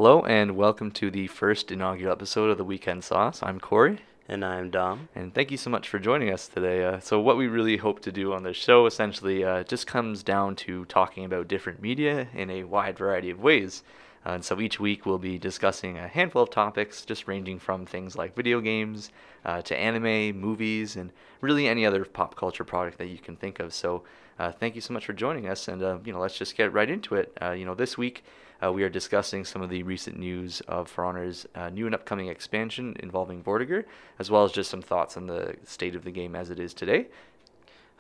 Hello and welcome to the first inaugural episode of the Weekend Sauce. I'm Corey. And I'm Dom. And thank you so much for joining us today. So what we really hope to do on this show essentially just comes down to talking about different media in a wide variety of ways. And so each week we'll be discussing a handful of topics, just ranging from things like video games to anime, movies, and really any other pop culture product that you can think of. So thank you so much for joining us, and let's just get right into it. This week we are discussing some of the recent news of For Honor's new and upcoming expansion involving Vortiger, as well as just some thoughts on the state of the game as it is today.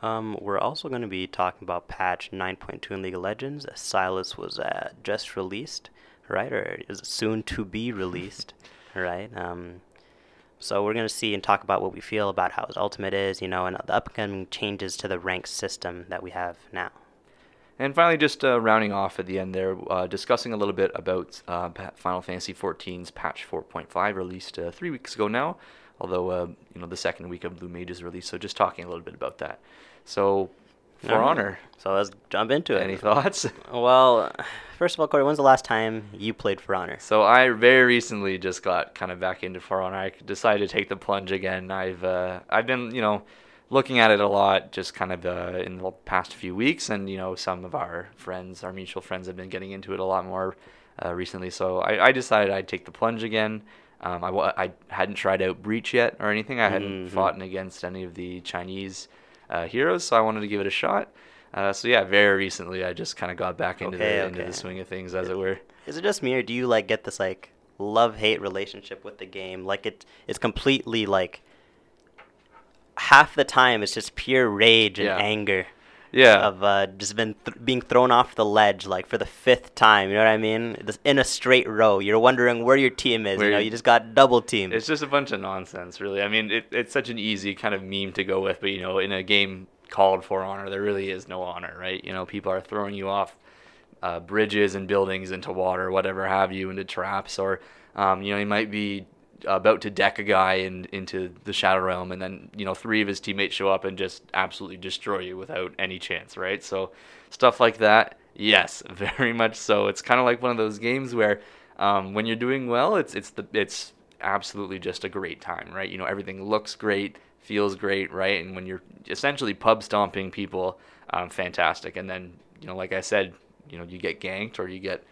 We're also going to be talking about patch 9.2 in League of Legends. Silas was just released, right? Or is soon to be released, right? So we're going to see and talk about what we feel about how his ultimate is, and the upcoming changes to the rank system that we have now. And finally, just rounding off at the end there, discussing a little bit about Final Fantasy XIV's patch 4.5 released 3 weeks ago now, although the second week of Blue Mage's release. So just talking a little bit about that. So For Honor. So let's jump into it. Any thoughts? Well, first of all, Corey, when's the last time you played For Honor? So I very recently just got kind of back into For Honor. I decided to take the plunge again. I've been looking at it a lot just kind of in the past few weeks, and some of our mutual friends have been getting into it a lot more recently, so I decided I'd take the plunge again. I hadn't tried out Breach yet or anything. I hadn't fought against any of the Chinese heroes, so I wanted to give it a shot. Very recently I just kind of got back into the swing of things, as it were. Is it just me, or do you get this love-hate relationship with the game? It's completely half the time it's just pure rage and anger. Yeah. Of just being thrown off the ledge for the 5th time. You know what I mean? In a straight row. You're wondering where your team is. You just got double teamed. It's just a bunch of nonsense, really. I mean, it's such an easy kind of meme to go with, but in a game called For Honor, there really is no honor, right? People are throwing you off bridges and buildings into water, whatever have you, into traps, or you might be about to deck a guy into the Shadow Realm, and then 3 of his teammates show up and just absolutely destroy you without any chance, right? So stuff like that, yes, very much so. It's kind of like one of those games where when you're doing well, it's absolutely just a great time, right? Everything looks great, feels great, right? And when you're essentially pub stomping people, fantastic. And then like I said, you get ganked, or you get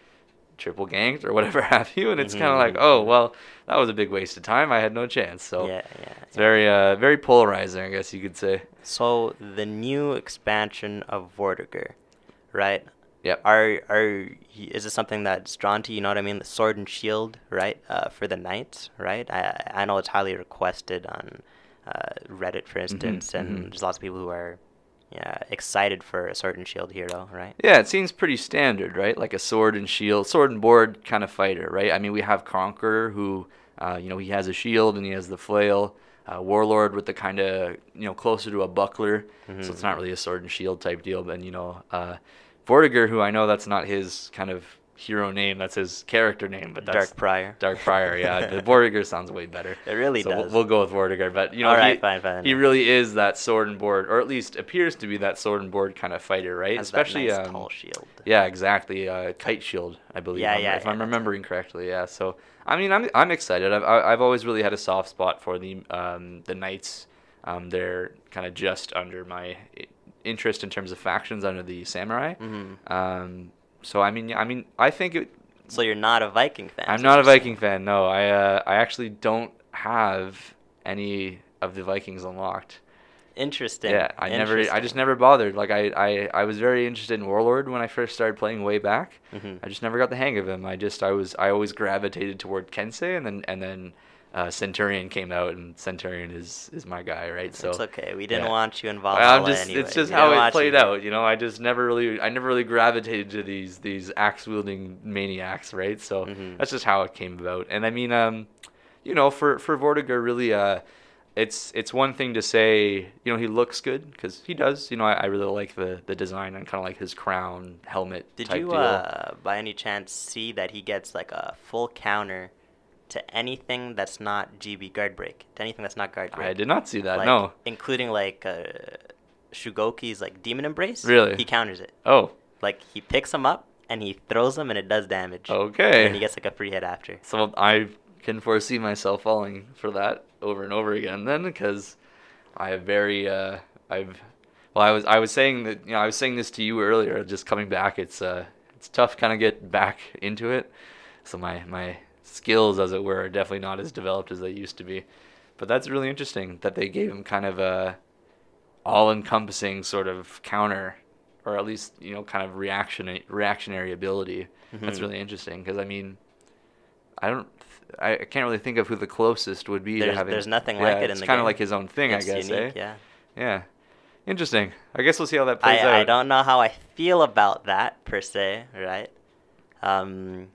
triple ganked, or whatever have you, and it's kind of like, oh well, that was a big waste of time. I had no chance. So it's very polarizing, I guess you could say. So the new expansion of Vortiger, right? Yep. Is it something that's drawn to you? You know what I mean? The sword and shield, right? For the knights, right? I know it's highly requested on Reddit, for instance, and there's lots of people who are excited for a sword and shield hero, right? Yeah, it seems pretty standard, right? Like a sword and board kind of fighter, right? I mean, we have Conqueror, who, he has a shield and he has the flail. Warlord with the kind of, closer to a buckler, so it's not really a sword and shield type deal. But, Vortiger, who I know that's not his kind of hero name, that's his character name, but that's Dark Prior, yeah. The Vortiger sounds way better. It really does. We'll go with Vortiger, but all right, fine. He really is that sword and board, or at least appears to be that sword and board kind of fighter, right? Has especially that nice tall shield. Yeah, exactly. Kite shield, I believe. If I'm remembering correctly. Yeah. So I mean, I'm excited. I've always really had a soft spot for the knights. They're kind of just under my interest in terms of factions under the samurai. So I mean, I think it. So you're not a Viking fan? I'm not a Viking fan. No, I actually don't have any of the Vikings unlocked. Interesting. Yeah, I just never bothered. I was very interested in Warlord when I first started playing way back. I just never got the hang of him. I always gravitated toward Kensei, and then Centurion came out, and Centurion is my guy, right? So it's okay. We didn't want you involved. Anyway. It's just how it played out. I just never really gravitated to these axe wielding maniacs, right? So that's just how it came about. And I mean, for Vortiger, really, it's one thing to say, he looks good, because he does. I really like the design and kind of like his crown helmet. Did type you deal. By any chance see that he gets a full counter to anything that's not GB guard break? To anything that's not guard break? I did not see that. No, including Shugoki's Demon Embrace. Really? He counters it. Oh. He picks him up, and he throws them, and it does damage. Okay. And then he gets like a free hit after. So I can foresee myself falling for that over and over again then, because I have very I've well I was saying that, I was saying this to you earlier, just coming back, it's tough kind of get back into it. So my skills, as it were, are definitely not as developed as they used to be. But that's really interesting that they gave him kind of a all-encompassing sort of counter, or at least, kind of reactionary ability. That's really interesting, because I mean, I can't really think of who the closest would be to having. There's nothing like it in the game. It's kind of like his own thing, It's I guess. unique, Yeah. Yeah. Interesting. I guess we'll see how that plays I out. don't know how I feel about that per se, right? I'm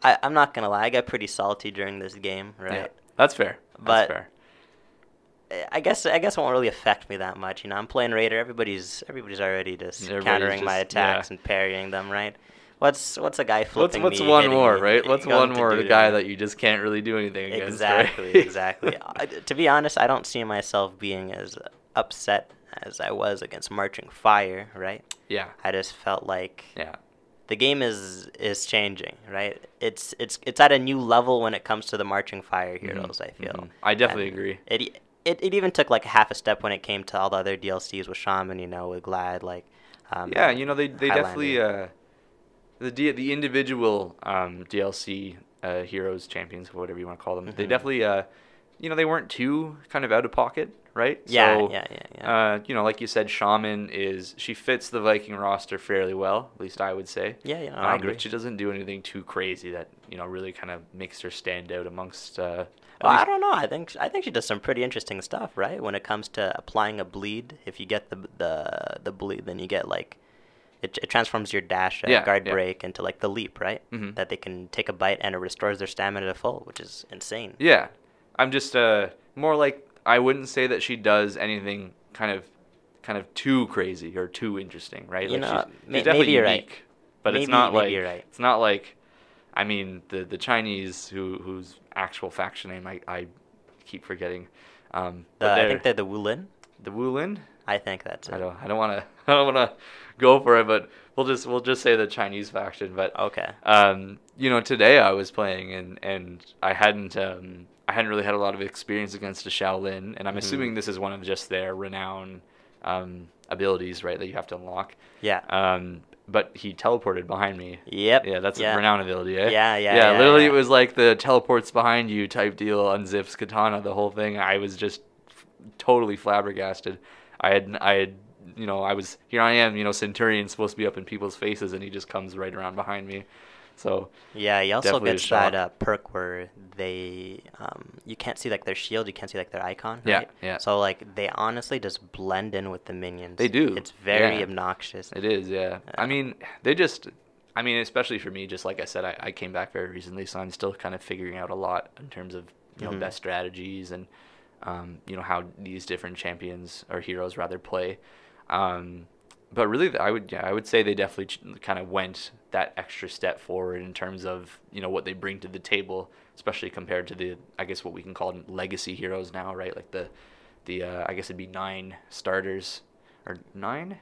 not gonna lie, I got pretty salty during this game, right? Yeah, that's fair. But That's fair. I guess it won't really affect me that much. I'm playing Raider. Everybody's already just countering my attacks and parrying them, right? What's a guy flipping What's me, one hitting more, me, right? What's going one to more do the to guy me? that you just can't really do anything against? Exactly, Right? exactly. To be honest, I don't see myself being as upset as I was against Marching Fire, right? Yeah. I just felt like Yeah. the game is changing, right? It's at a new level when it comes to the Marching Fire heroes, I feel. I definitely And agree. It even took like half a step when it came to all the other DLCs with Shaman, with Glad, like Yeah, they definitely Highlander. the individual DLC heroes, champions, whatever you want to call them. They Mhm. definitely they weren't too kind of out of pocket, right? Yeah, So, yeah. like you said, Shaman she fits the Viking roster fairly well, at least I would say. Yeah, I agree. But she doesn't do anything too crazy that really kind of makes her stand out amongst. Well, I don't know. I think she does some pretty interesting stuff, right? When it comes to applying a bleed, if you get the bleed, then you get like it transforms your dash guard break into like the leap, right? Mhm. That they can take a bite and it restores their stamina to full, which is insane. Yeah, I'm just more like, I wouldn't say that she does anything kind of too crazy or too interesting, right? Like she's definitely maybe you're unique, right. but it's Maybe- not maybe like you're right. it's not like, I mean, the Chinese whose actual faction name I keep forgetting. But I think they're the Wulin. the Wulin. I think that's it. I don't want to go for it, but we'll just say the Chinese faction. But Okay. today I was playing and I hadn't really had a lot of experience against a Shaolin, and I'm assuming this is one of just their renown abilities, right, that you have to unlock. Yeah. But he teleported behind me. Yep. Yeah, that's yeah. a renown ability, eh? Yeah, Literally, yeah. it was like the teleports behind you type deal, unzips katana, the whole thing. I was just totally flabbergasted. I was here. I am, Centurion, supposed to be up in people's faces, and he just comes right around behind me. So Yeah, he also definitely a gets shock. that perk where they you can't see like their shield, you can't see like their icon, Yeah, right? yeah. So like they honestly just blend in with the minions. They do. It's very Yeah. obnoxious. It is, yeah. Especially for me, just like I said, I came back very recently, so I'm still kind of figuring out a lot in terms of best strategies and how these different champions or heroes rather play. But really, I would say they definitely kind of went that extra step forward in terms of what they bring to the table, especially compared to the, I guess, what we can call legacy heroes now, right? Like the I guess it'd be 9 starters, or 9?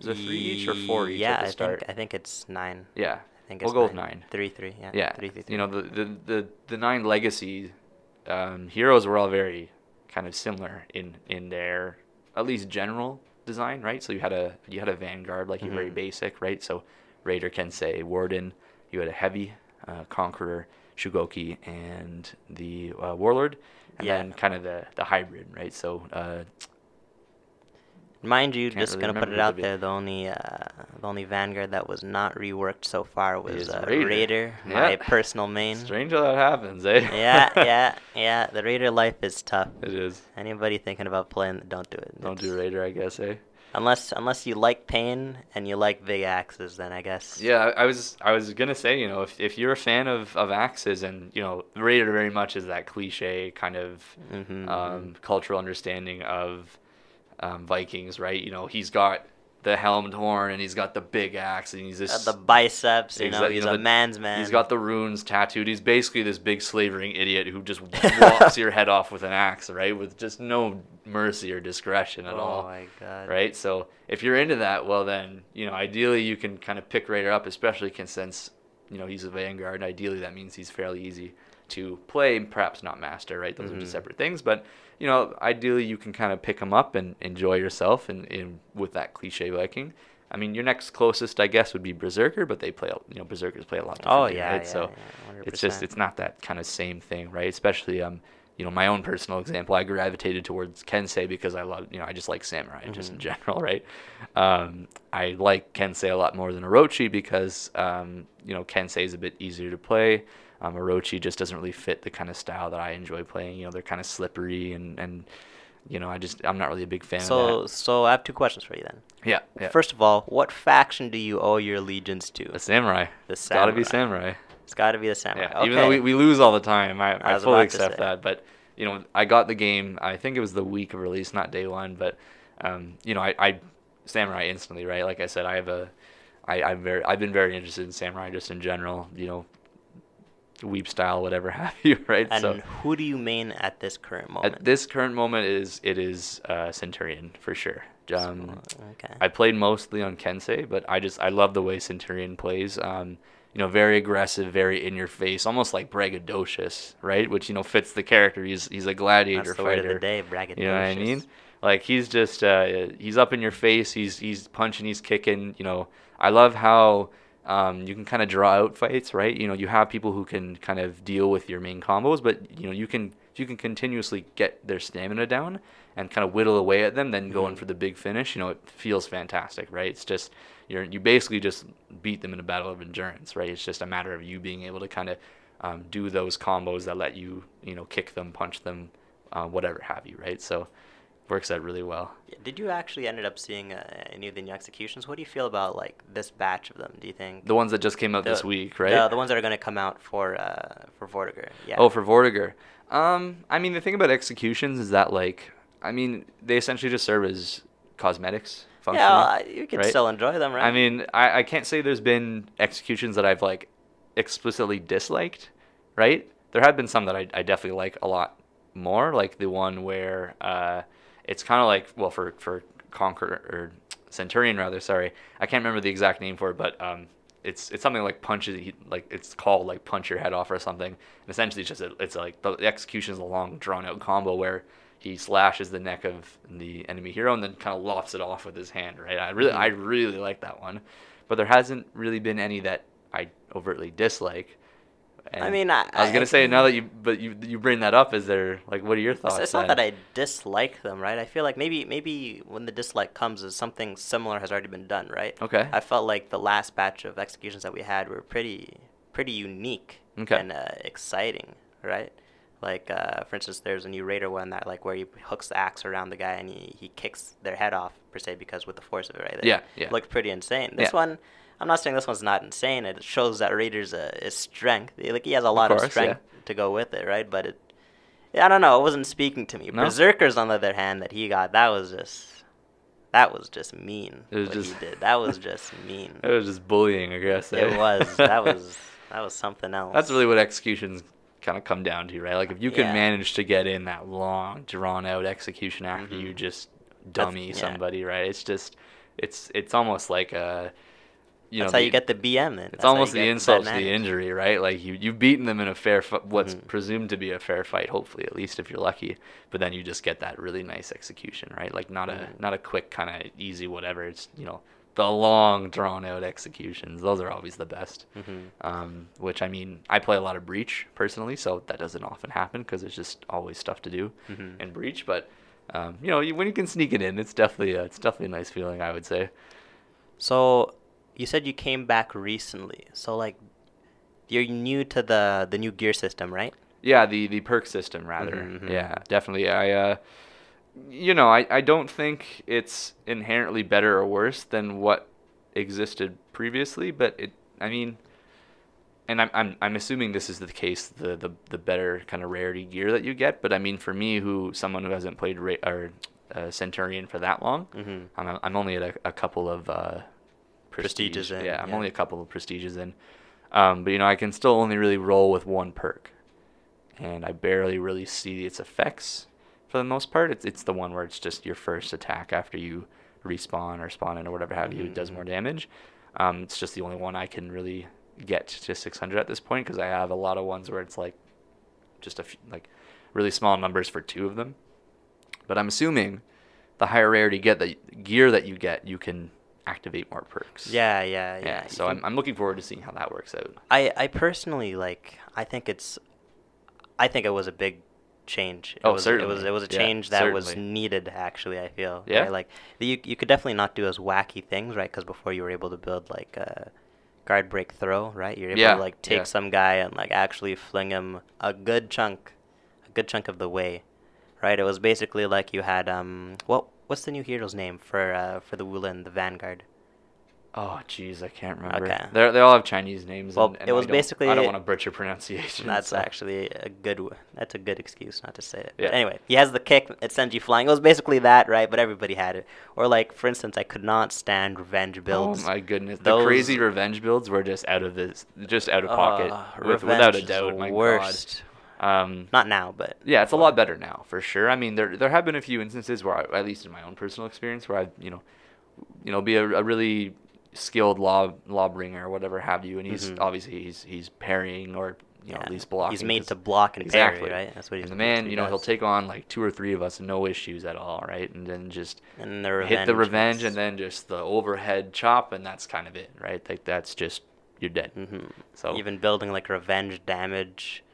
Is it 3 each or 4 each Yeah, at the start? I think it's 9. Yeah, I think we'll it's go with 9. 9. 3-3, yeah. Yeah, 3-3. the 9 legacy heroes were all very kind of similar in their at least general design, right? So you had a vanguard, like you're very basic, right? So Raider, Kensei, Warden. You had a heavy, Conqueror, Shugoki, and the Warlord, and then kind of the hybrid, right? So Mind you, Can't just really gonna put remember it the out there, the only Vanguard that was not reworked so far was Is Raider. Raider, Yeah. my personal main. strange how that happens, eh? Yeah. The Raider life is tough. It is. Anybody thinking about playing, don't do it. Don't do Raider, I guess, eh? Unless you like pain and you like big axes, then I guess. Yeah, I was gonna say, if you're a fan of axes, and Raider very much is that cliche kind of cultural understanding of Vikings, right? He's got the helmed horn and he's got the big axe and he's this The biceps, Exactly, he's you know, a man's man. he's got the runes tattooed. He's basically this big slavering idiot who just walks your head off with an axe, right? With just no mercy or discretion at all. Oh my god. Right? So if you're into that, well then, ideally you can kind of pick Raider up, especially since, he's a Vanguard. Ideally that means he's fairly easy to play, perhaps not master, right? Those are just separate things. But, ideally you can kind of pick him up and enjoy yourself and with that cliche Viking. I mean, your next closest, I guess, would be Berserker, but they play, Berserkers play a lot differently, right? So it's not that kind of same thing, right? Especially, my own personal example, I gravitated towards Kensei because I love, I just like samurai just in general, right? I like Kensei a lot more than Orochi because, Kensei is a bit easier to play. Orochi just doesn't really fit the kind of style that I enjoy playing. They're kind of slippery and I'm not really a big fan of that. So I have two questions for you then. Yeah. First of all, what faction do you owe your allegiance to? The samurai. It's gotta be samurai. It's gotta be the samurai. Yeah. Okay. Even though we lose all the time, I fully accept that. But I got the game. I think it was the week of release, not day one. But I samurai instantly, right? Like I said, I've been very interested in samurai just in general. Weep style, whatever have you, right? And who do you main at this current moment? At this current moment, it is Centurion for sure. Okay. I played mostly on Kensei, but I love the way Centurion plays. Very aggressive, very in your face, almost like braggadocious, right? Which fits the character. He's a gladiator That's the fighter. word of the day, braggadocious. You know what I mean? Like he's just he's up in your face. He's punching, he's kicking. I love how. You can kind of draw out fights, right? You have people who can kind of deal with your main combos, but you can continuously get their stamina down and kind of whittle away at them, then go in for the big finish. It feels fantastic, right? It's just you basically just beat them in a battle of endurance, right? It's just a matter of you being able to kind of do those combos that let you kick them, punch them, whatever have you, right? So works out really well. Did you actually ended up seeing any of the new executions? What do you feel about like this batch of them? Do you think the ones that just came out this week, right? The ones that are going to come out for Vortiger. Yeah. Oh, for Vortiger. I mean, the thing about executions is that they essentially just serve as cosmetics. Yeah, you can still enjoy them, right? I mean, I can't say there's been executions that I've explicitly disliked, right? There have been some that I definitely like a lot more, like the one where it's kind of like, for Conqueror or Centurion rather, sorry, I can't remember the exact name for it, but it's something like it's called like punch your head off or something. And essentially it's like the execution is a long drawn out combo where he slashes the neck of the enemy hero and then kind of lofts it off with his hand, right? I really like that one, but there hasn't really been any that I overtly dislike. And I mean, I was gonna say now that you bring that up, is there what are your thoughts? It's not that I dislike them, right? I feel like maybe when the dislike comes is something similar has already been done, right? Okay. I felt like the last batch of executions that we had were pretty unique and exciting, right? Like for instance, there's a new Raider one that where he hooks the axe around the guy and he kicks their head off per se because with the force of it, right? Yeah. Looked pretty insane. This one. I'm not saying this one's not insane. It shows that Raider's is strength. He has a lot of strength to go with it, right? But I don't know. It wasn't speaking to me. No? Berserkers, on the other hand, that he got, that was just mean. He did. That was just mean. It was just bullying, I guess. It was. That was something else. That's really what executions kind of come down to, right? Like if you can manage to get in that long, drawn out execution after you just dummy somebody, right? It's just, it's almost like a. That's how you get the BM then. It's almost the insult to the injury, right? Like you've beaten them in a fair what's presumed to be a fair fight, hopefully, at least if you're lucky. But then you just get that really nice execution, right? Like not a quick kind of easy whatever. It's the long drawn out executions. Those are always the best. Which I mean, I play a lot of Breach personally, so that doesn't often happen because there's just always stuff to do in Breach. But when you can sneak it in, it's definitely a nice feeling, I would say. So. You said you came back recently, so you're new to the new gear system, right? Yeah, the perk system rather. Yeah, definitely. I don't think it's inherently better or worse than what existed previously, but and I'm assuming this is the case, the better kind of rarity gear that you get. But I mean, for me, someone who hasn't played Centurion for that long, I'm only at a couple of. Prestiges in. Yeah, I'm only a couple of prestiges in. But I can still only really roll with one perk. And I barely really see its effects for the most part. It's the one where it's just your first attack after you respawn or spawn in or whatever have you. It does more damage. It's just the only one I can really get to 600 at this point, because I have a lot of ones where it's like just a few, like really small numbers for 2 of them. But I'm assuming the higher rarity gear that you get, you can activate more perks. Yeah. So I'm looking forward to seeing how that works out. I personally I think it was a big change. Certainly. It was a change that certainly. was needed, actually, I feel. Yeah. Right? Like you could definitely not do as wacky things, right? Because before you were able to build like a guard break throw, right? You're able to like take some guy and like actually fling him a good chunk of the way, right? It was basically like you had what's the new hero's name for the Wulin, the Vanguard? Oh, jeez, I can't remember. Okay. They all have Chinese names. Well, and it was basically. basically. I don't want to butcher pronunciation. That's so. actually that's a good excuse not to say it. Yeah. But anyway, he has the kick, it sends you flying. It was basically that, right? But everybody had it. Or like, for instance, I could not stand revenge builds. Oh my goodness, the crazy revenge builds were just out of pocket, without a doubt. My worst. God. Not now, but Yeah, it's a lot better now, for sure. I mean, there have been a few instances where, at least in my own personal experience, where I've be a really skilled law bringer or whatever have you, and he's obviously he's parrying or at least blocking. He's made to block and exactly. parry, right? That's what he's. And the man, he'll take on like 2 or 3 of us, no issues at all, right? And then just hit the revenge, and then just the overhead chop, and that's kind of it, right? Like that's just you're dead. So even building like revenge damage.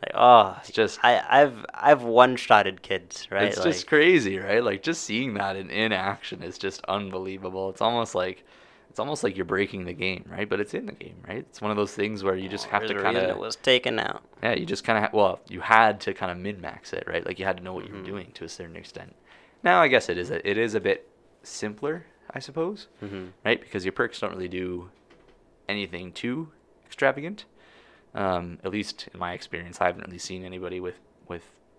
Like it's just I've one-shotted kids, right? It's just crazy, right? Like just seeing that in action is just unbelievable. It's almost like you're breaking the game, right? But it's in the game, right? It's one of those things where you just have to kind of. It was taken out. Yeah, you just kind of you had to kind of min-max it, right? Like you had to know what you were doing to a certain extent. Now I guess it is a bit simpler, I suppose, right? Because your perks don't really do anything too extravagant. At least in my experience, I haven't really seen anybody with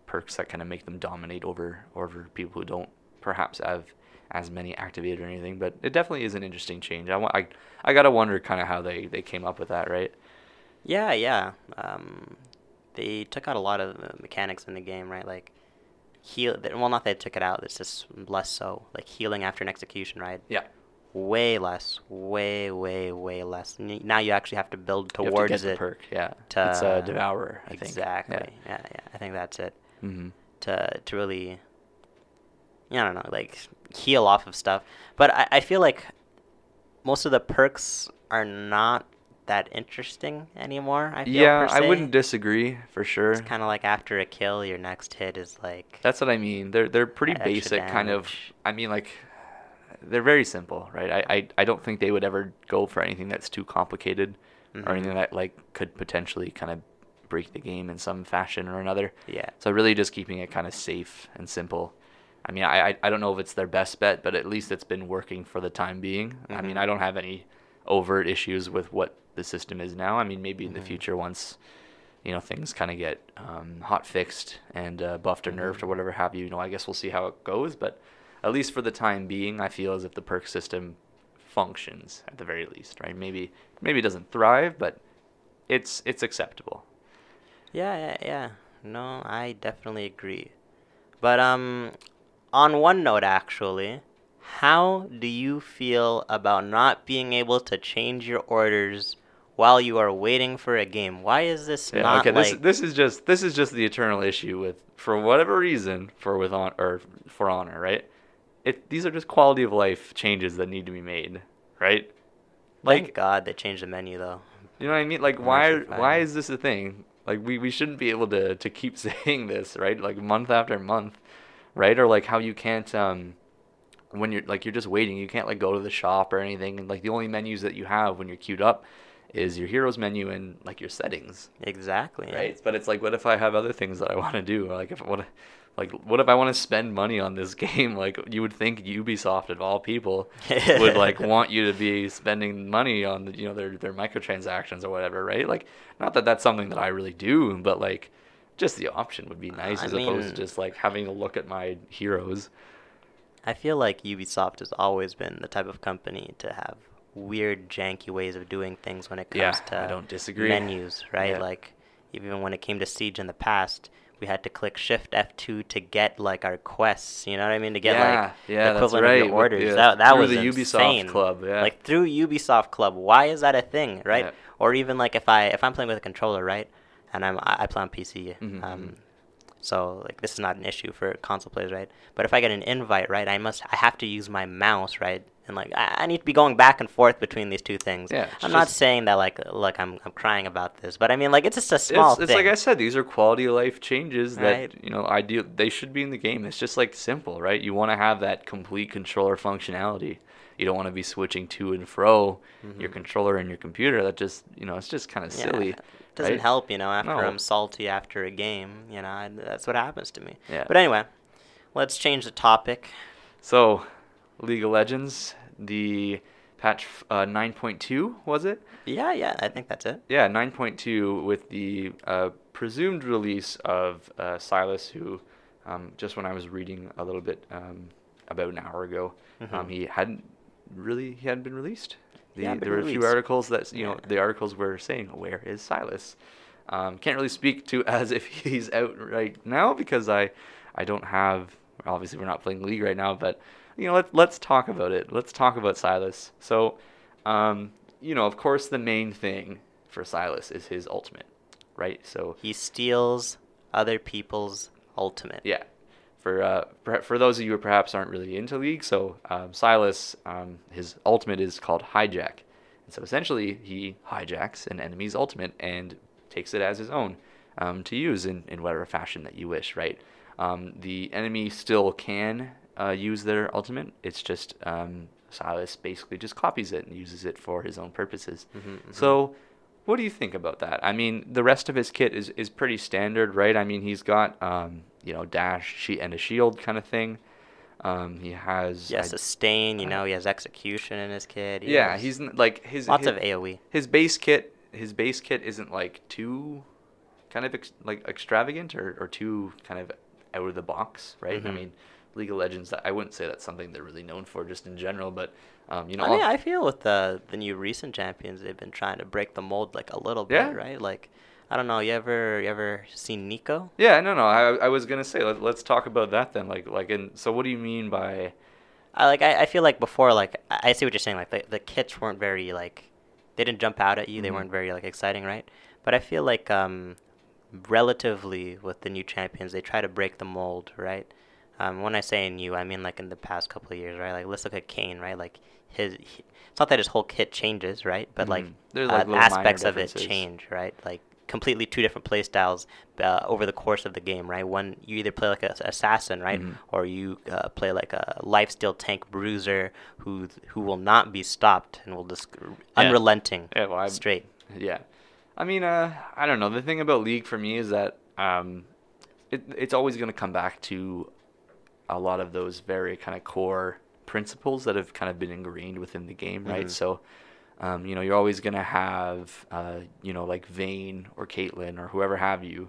perks that kind of make them dominate over people who don't perhaps have as many activated or anything. But it definitely is an interesting change. I gotta wonder kind of how they came up with that, right? Yeah. They took out a lot of mechanics in the game, right? Like heal. Well, not that they took it out. It's just less so. Like healing after an execution, right? Yeah. Way less, way less. Now you actually have to build towards you have to get it. The perk, yeah. It's a Devourer, I think. Exactly. Yeah. I think that's it. Mm-hmm. To really, I don't know, like heal off of stuff. But I feel like most of the perks are not that interesting anymore. I feel, per se. I wouldn't disagree for sure. It's kind of like after a kill, your next hit is like. That's what I mean. They're pretty basic, kind of. I mean, like. They're very simple, right? I don't think they would ever go for anything that's too complicated or anything that like could potentially kind of break the game in some fashion or another. Yeah. So really just keeping it kind of safe and simple. I mean, I don't know if it's their best bet, but at least it's been working for the time being. I mean, I don't have any overt issues with what the system is now. I mean, maybe in the future once, things kind of get hot fixed and buffed or nerfed or whatever have you, I guess we'll see how it goes, but at least for the time being, I feel as if the perk system functions at the very least, right? Maybe it doesn't thrive, but it's acceptable. Yeah. No, I definitely agree. But on one note, actually, how do you feel about not being able to change your orders while you are waiting for a game? Why is this not okay, like... This is just the eternal issue with, for whatever reason, for Honor, right? These are just quality of life changes that need to be made, right? Thank God they changed the menu, though. You know what I mean? Like, why is this a thing? Like, we shouldn't be able to keep saying this, right? Like, month after month, right? Or, like, how you can't, when you're just waiting, you can't, like, go to the shop or anything. And, like, the only menus that you have when you're queued up is your heroes menu and, like, your settings. Exactly. Right? Yeah. But it's like, what if I have other things that I want to do? Or, like, what if I want to spend money on this game? Like, you would think Ubisoft, of all people, would like want you to be spending money on their microtransactions or whatever, right? Like, not that that's something that I really do, but like, just the option would be nice opposed to just like having to look at my heroes. I feel like Ubisoft has always been the type of company to have weird, janky ways of doing things when it comes to I don't disagree. menus, right? Yeah. Like, even when it came to Siege in the past, we had to click Shift F2 to get like our quests. You know what I mean? To get Yeah, like yeah, the that's equivalent of right. your orders. Yeah, That through was the Ubisoft insane. Club, yeah. Like through Ubisoft Club. Why is that a thing, right? Yeah. Or even like if I'm playing with a controller, right? And I play on PC. Mm-hmm. So like this is not an issue for console players, right? But if I get an invite, right, I have to use my mouse, right? And like I need to be going back and forth between these two things. Yeah, I'm not saying that like I'm crying about this, but I mean like it's just a small thing. It's like I said, these are quality of life changes Right. that, ideal they should be in the game. It's just like simple, right? You want to have that complete controller functionality. You don't want to be switching to and fro your controller and your computer. That just, it's just kind of silly. It doesn't right? help, after No. I'm salty after a game, that's what happens to me. Yeah. But anyway, let's change the topic. So, League of Legends, the patch 9.2, was it? Yeah, I think that's it. Yeah, 9.2 with the presumed release of Silas, who, just when I was reading a little bit about an hour ago, he hadn't been released. There were a few articles that, the articles were saying, where is Silas? Can't really speak to as if he's out right now because I don't have, obviously we're not playing League right now, but, let's talk about it. Let's talk about Silas. So, of course the main thing for Silas is his ultimate, right? So he steals other people's ultimate. yeah. For those of you who perhaps aren't really into League, so Silas, his ultimate is called Hijack. And so essentially he hijacks an enemy's ultimate and takes it as his own to use in whatever fashion that you wish, right? The enemy still can use their ultimate. It's just Silas basically just copies it and uses it for his own purposes. So what do you think about that? I mean, the rest of his kit is pretty standard, right? I mean, he's got dash and a shield kind of thing. He has sustain. He has execution in his kit. He's like his lots of AOE. His base kit isn't like too kind of extravagant or too kind of out of the box, right? I mean, League of Legends, I wouldn't say that's something they're really known for just in general, but I feel with the new recent champions, they've been trying to break the mold like a little bit, right? Like, I don't know, you ever seen Nico? Yeah, no, I was gonna say let's talk about that then. So what do you mean by? I feel like before, like I see what you're saying. Like the kits weren't very like, they didn't jump out at you. They weren't very like exciting, right? But I feel like relatively with the new champions, they try to break the mold, right? When I say new, I mean like in the past couple of years, right? Like let's look at Kane, right? Like it's not that his whole kit changes, right? But like, aspects of it change, right? Like completely two different play styles over the course of the game, right? One, you either play like an assassin, right? Or you play like a lifesteal tank bruiser who will not be stopped and will just unrelenting, straight. Yeah. I mean, I don't know. The thing about League for me is that it's always going to come back to a lot of those very kind of core principles that have kind of been ingrained within the game, right? So, you're always going to have, like Vayne or Caitlyn or whoever have you.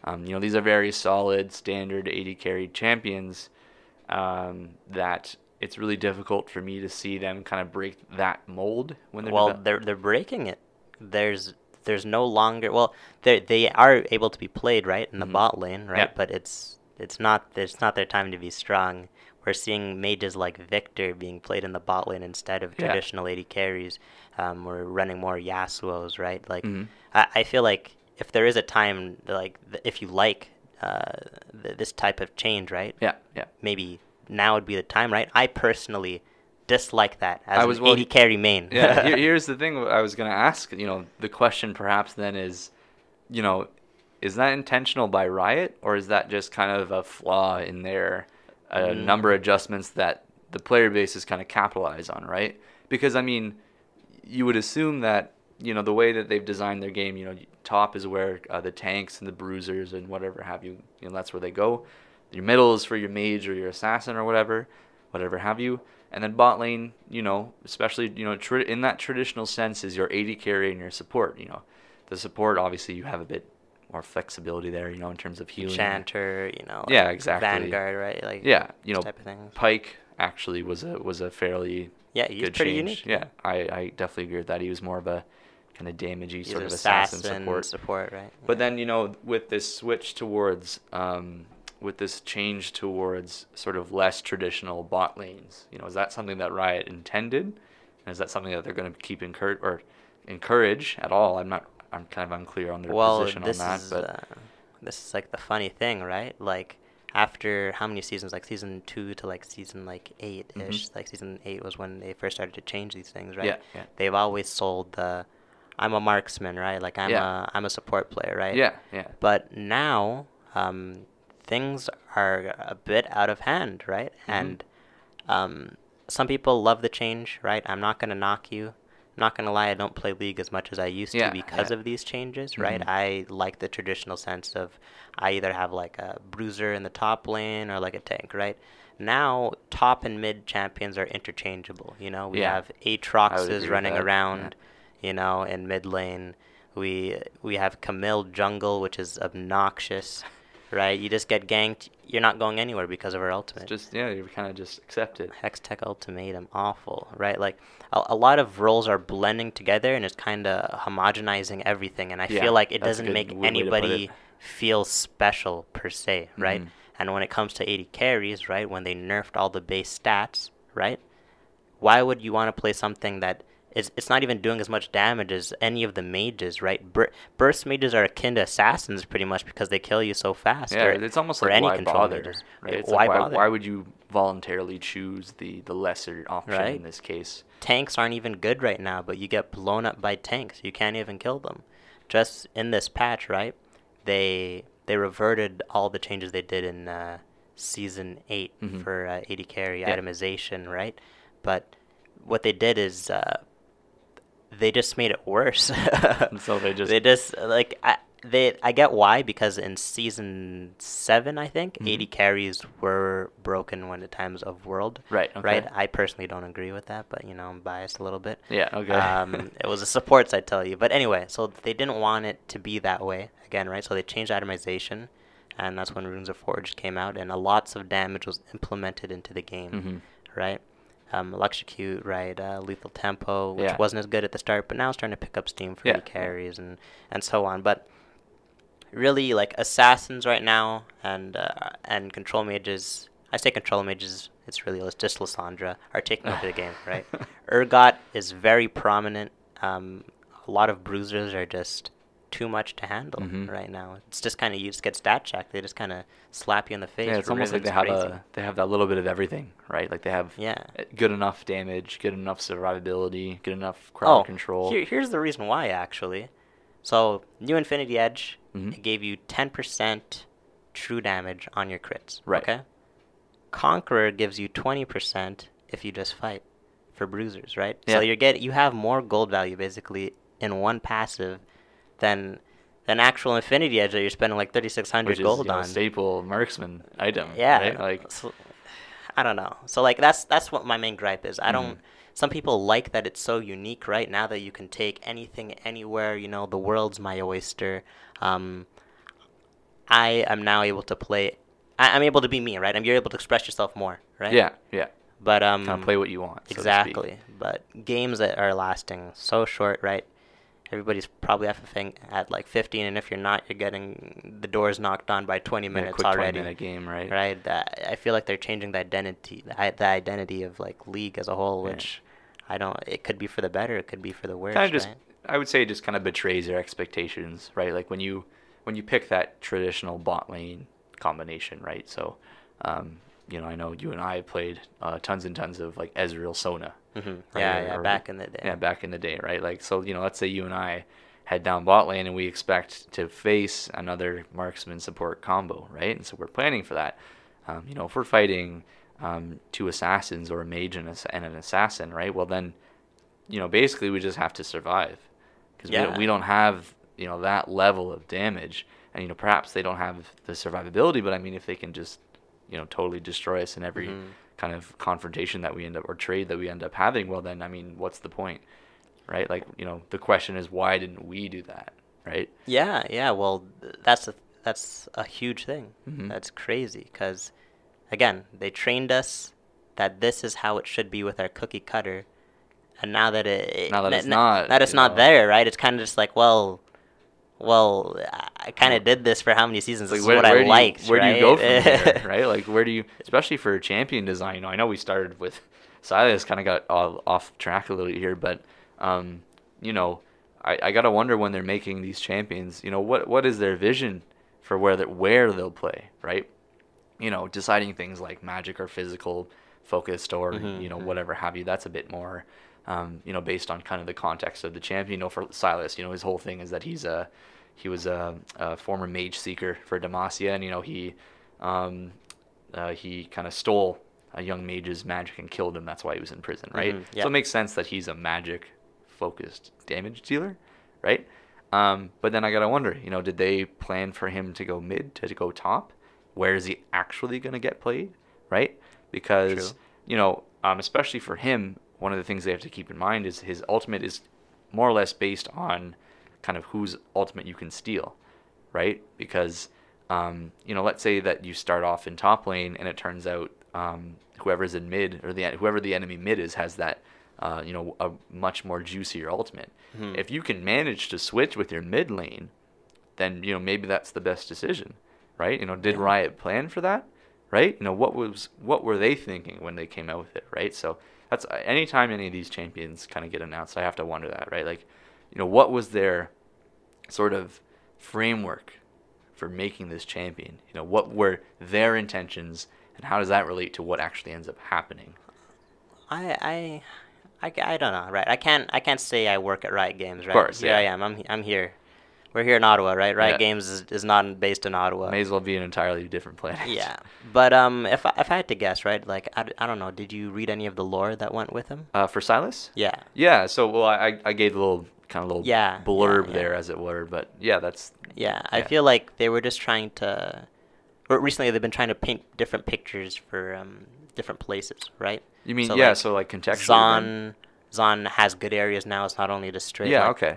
These are very solid, standard 80 carried champions that it's really difficult for me to see them kind of break that mold when they're they're breaking it. There's no longer, they are able to be played, right, in the bot lane, right? Yeah. But it's not their time to be strong. We're seeing mages like Victor being played in the bot lane instead of traditional 80 carries. We're running more Yasuos, right? Like, I feel like if there is a time, like, if you like this type of change, right? Yeah. Maybe now would be the time, right? I personally dislike that as an 80 carry main. Yeah, here's the thing I was going to ask. The question perhaps then is, is that intentional by Riot, or is that just kind of a flaw in their number adjustments that the player bases kind of capitalize on, right? Because, I mean, you would assume that, the way that they've designed their game, top is where the tanks and the bruisers and whatever have you, that's where they go. Your middle is for your mage or your assassin or whatever have you. And then bot lane, especially, in that traditional sense is your 80 carry and your support. The support, obviously, you have a bit more flexibility there, in terms of healing. Enchanter, yeah, exactly. Vanguard, right? Like, yeah, type of things. Pike actually was a fairly he's good pretty change. unique. Yeah, I definitely agree with that. He was more of a kind of damagey He's sort an of assassin support, right? But Yeah. then, with this switch towards, with this change towards sort of less traditional bot lanes, is that something that Riot intended? And is that something that they're going to keep encourage at all? I'm kind of unclear on their Well, position on that, but this is like the funny thing, right? Like after how many seasons? Like season 2 to like season like 8-ish. Like season 8 was when they first started to change these things, right? yeah, yeah, They've always sold the I'm a marksman, right? Like I'm a support player, right? yeah, yeah. But now things are a bit out of hand, right? And some people love the change, right? I'm not gonna knock you. I'm not gonna lie, I don't play League as much as I used to Yeah, because yeah. of these changes, right? I like the traditional sense of I either have like a bruiser in the top lane or like a tank, right? Now top and mid champions are interchangeable. We Yeah, have I would Aatroxes agree with running that. around, in mid lane. We have Camille jungle, which is obnoxious, right? You just get ganked. You're not going anywhere because of her ultimate. It's just, you kind of just accept it. Hextech ultimatum, awful, right? Like a lot of roles are blending together and it's kind of homogenizing everything. And I Yeah, feel like it that's a doesn't good make way to put anybody it. feel special per se, right? And when it comes to 80 carries, right, when they nerfed all the base stats, right? Why would you want to play something that it's not even doing as much damage as any of the mages, right? Burst mages are akin to assassins pretty much because they kill you so fast. Yeah, it's almost like any why control bother, mages. right? It's Why like bother? why would you voluntarily choose the lesser option Right. in this case? Tanks aren't even good right now, but you get blown up by tanks. You can't even kill them. Just in this patch, right? They reverted all the changes they did in season 8 for 80 carry itemization, right? But what they did is they just made it worse. So they just like I get why, because in season 7 I think 80 carries were broken when the times of world. Right. Okay. Right. I personally don't agree with that, but I'm biased a little bit. Yeah. Okay. It was the supports, I tell you. But anyway, so they didn't want it to be that way again, right? So they changed itemization, and that's when Runes of Forge came out, and lots of damage was implemented into the game, right? Electrocute, right? Lethal Tempo, which wasn't as good at the start, but now it's starting to pick up steam for the carries and so on. But really, like assassins right now and control mages. I say control mages. It's really just Lissandra are taking over the game, right? Urgot is very prominent. A lot of bruisers are just too much to handle right now. It's just kind of, you just get stat checked. They just kind of slap you in the face. Yeah, it's almost like they have that little bit of everything, right? Like they have good enough damage, good enough survivability, good enough crowd control. Here's the reason why, actually. So new Infinity Edge, it gave you 10% true damage on your crits. Right. Okay. Conqueror gives you 20% if you just fight for bruisers, right? Yeah. So you have more gold value basically in one passive than actual Infinity Edge that you're spending like 3,600 gold on. Staple marksman item. Yeah. Right? Like, so, I don't know. So like that's what my main gripe is. I don't. Some people like that it's so unique, right? Now that you can take anything anywhere, the world's my oyster. I am now able to play. I'm able to be me, right? You're able to express yourself more, right? Yeah, yeah. But kind of play what you want. Exactly. But games that are lasting so short, right? Everybody's probably FFing at like 15, and if you're not, you're getting the doors knocked on by 20 minutes quick already. 20-minute game, right? Right. I feel like they're changing the identity of like League as a whole, which I don't. It could be for the better. It could be for the worse. Kind of just, right? I would say, it just kind of betrays your expectations, right? Like when you pick that traditional bot lane combination, right? So, I know you and I played tons and tons of like Ezreal Sona. Right? Back in the day. Yeah, back in the day, right? Like, so, let's say you and I head down bot lane and we expect to face another marksman support combo, right? And so we're planning for that. If we're fighting 2 assassins or a mage and an assassin, right? Well, then, basically we just have to survive because we don't have, that level of damage. And, perhaps they don't have the survivability, but if they can just, totally destroy us in every kind of confrontation that we end up, or trade that we end up having, well then, what's the point, right? Like, the question is, why didn't we do that, right? Yeah. Well, that's a huge thing. That's crazy because, again, they trained us that this is how it should be with our cookie cutter, and now that Now that it's not, that it's not there, right? It's kind of just like, well, I kind of did this for how many seasons? This is what I liked, where right? do you go from here, right? Like, where do you, especially for champion design? I know we started with Silas, kind of got off track a little here, but you know, I gotta wonder when they're making these champions. What is their vision for where they'll play, right? Deciding things like magic or physical focused or whatever have you. That's a bit more based on kind of the context of the champion. For Silas, his whole thing is that he was a former mage seeker for Demacia, and he kind of stole a young mage's magic and killed him. That's why he was in prison, right? Yeah. So it makes sense that he's a magic focused damage dealer, right? But then I gotta wonder, did they plan for him to go mid, to go top? Where is he actually gonna get played, right? Because especially for him, one of the things they have to keep in mind is his ultimate is more or less based on kind of whose ultimate you can steal, right? Because let's say that you start off in top lane and it turns out whoever's in mid, or whoever the enemy mid is, has that a much more juicier ultimate. If you can manage to switch with your mid lane, then maybe that's the best decision, right? Did Riot plan for that, right? What were they thinking when they came out with it, right? So that's anytime any of these champions kind of get announced, I have to wonder that, right? Like, what was their sort of framework for making this champion? What were their intentions, and how does that relate to what actually ends up happening? I don't know, right? I can't say I work at Riot Games, right? Of course, here I am. I'm here. We're here in Ottawa, right? Riot Games is not based in Ottawa. May as well be an entirely different planet. Yeah, but if I had to guess, right? Like I don't know. Did you read any of the lore that went with him? For Silas? Yeah. Yeah. So I gave a little blurb there, as it were. But yeah, that's. Yeah, I feel like they were just trying to. Or recently, they've been trying to paint different pictures for different places, right? You mean so like contextually? Zon has good areas now. It's not only just straight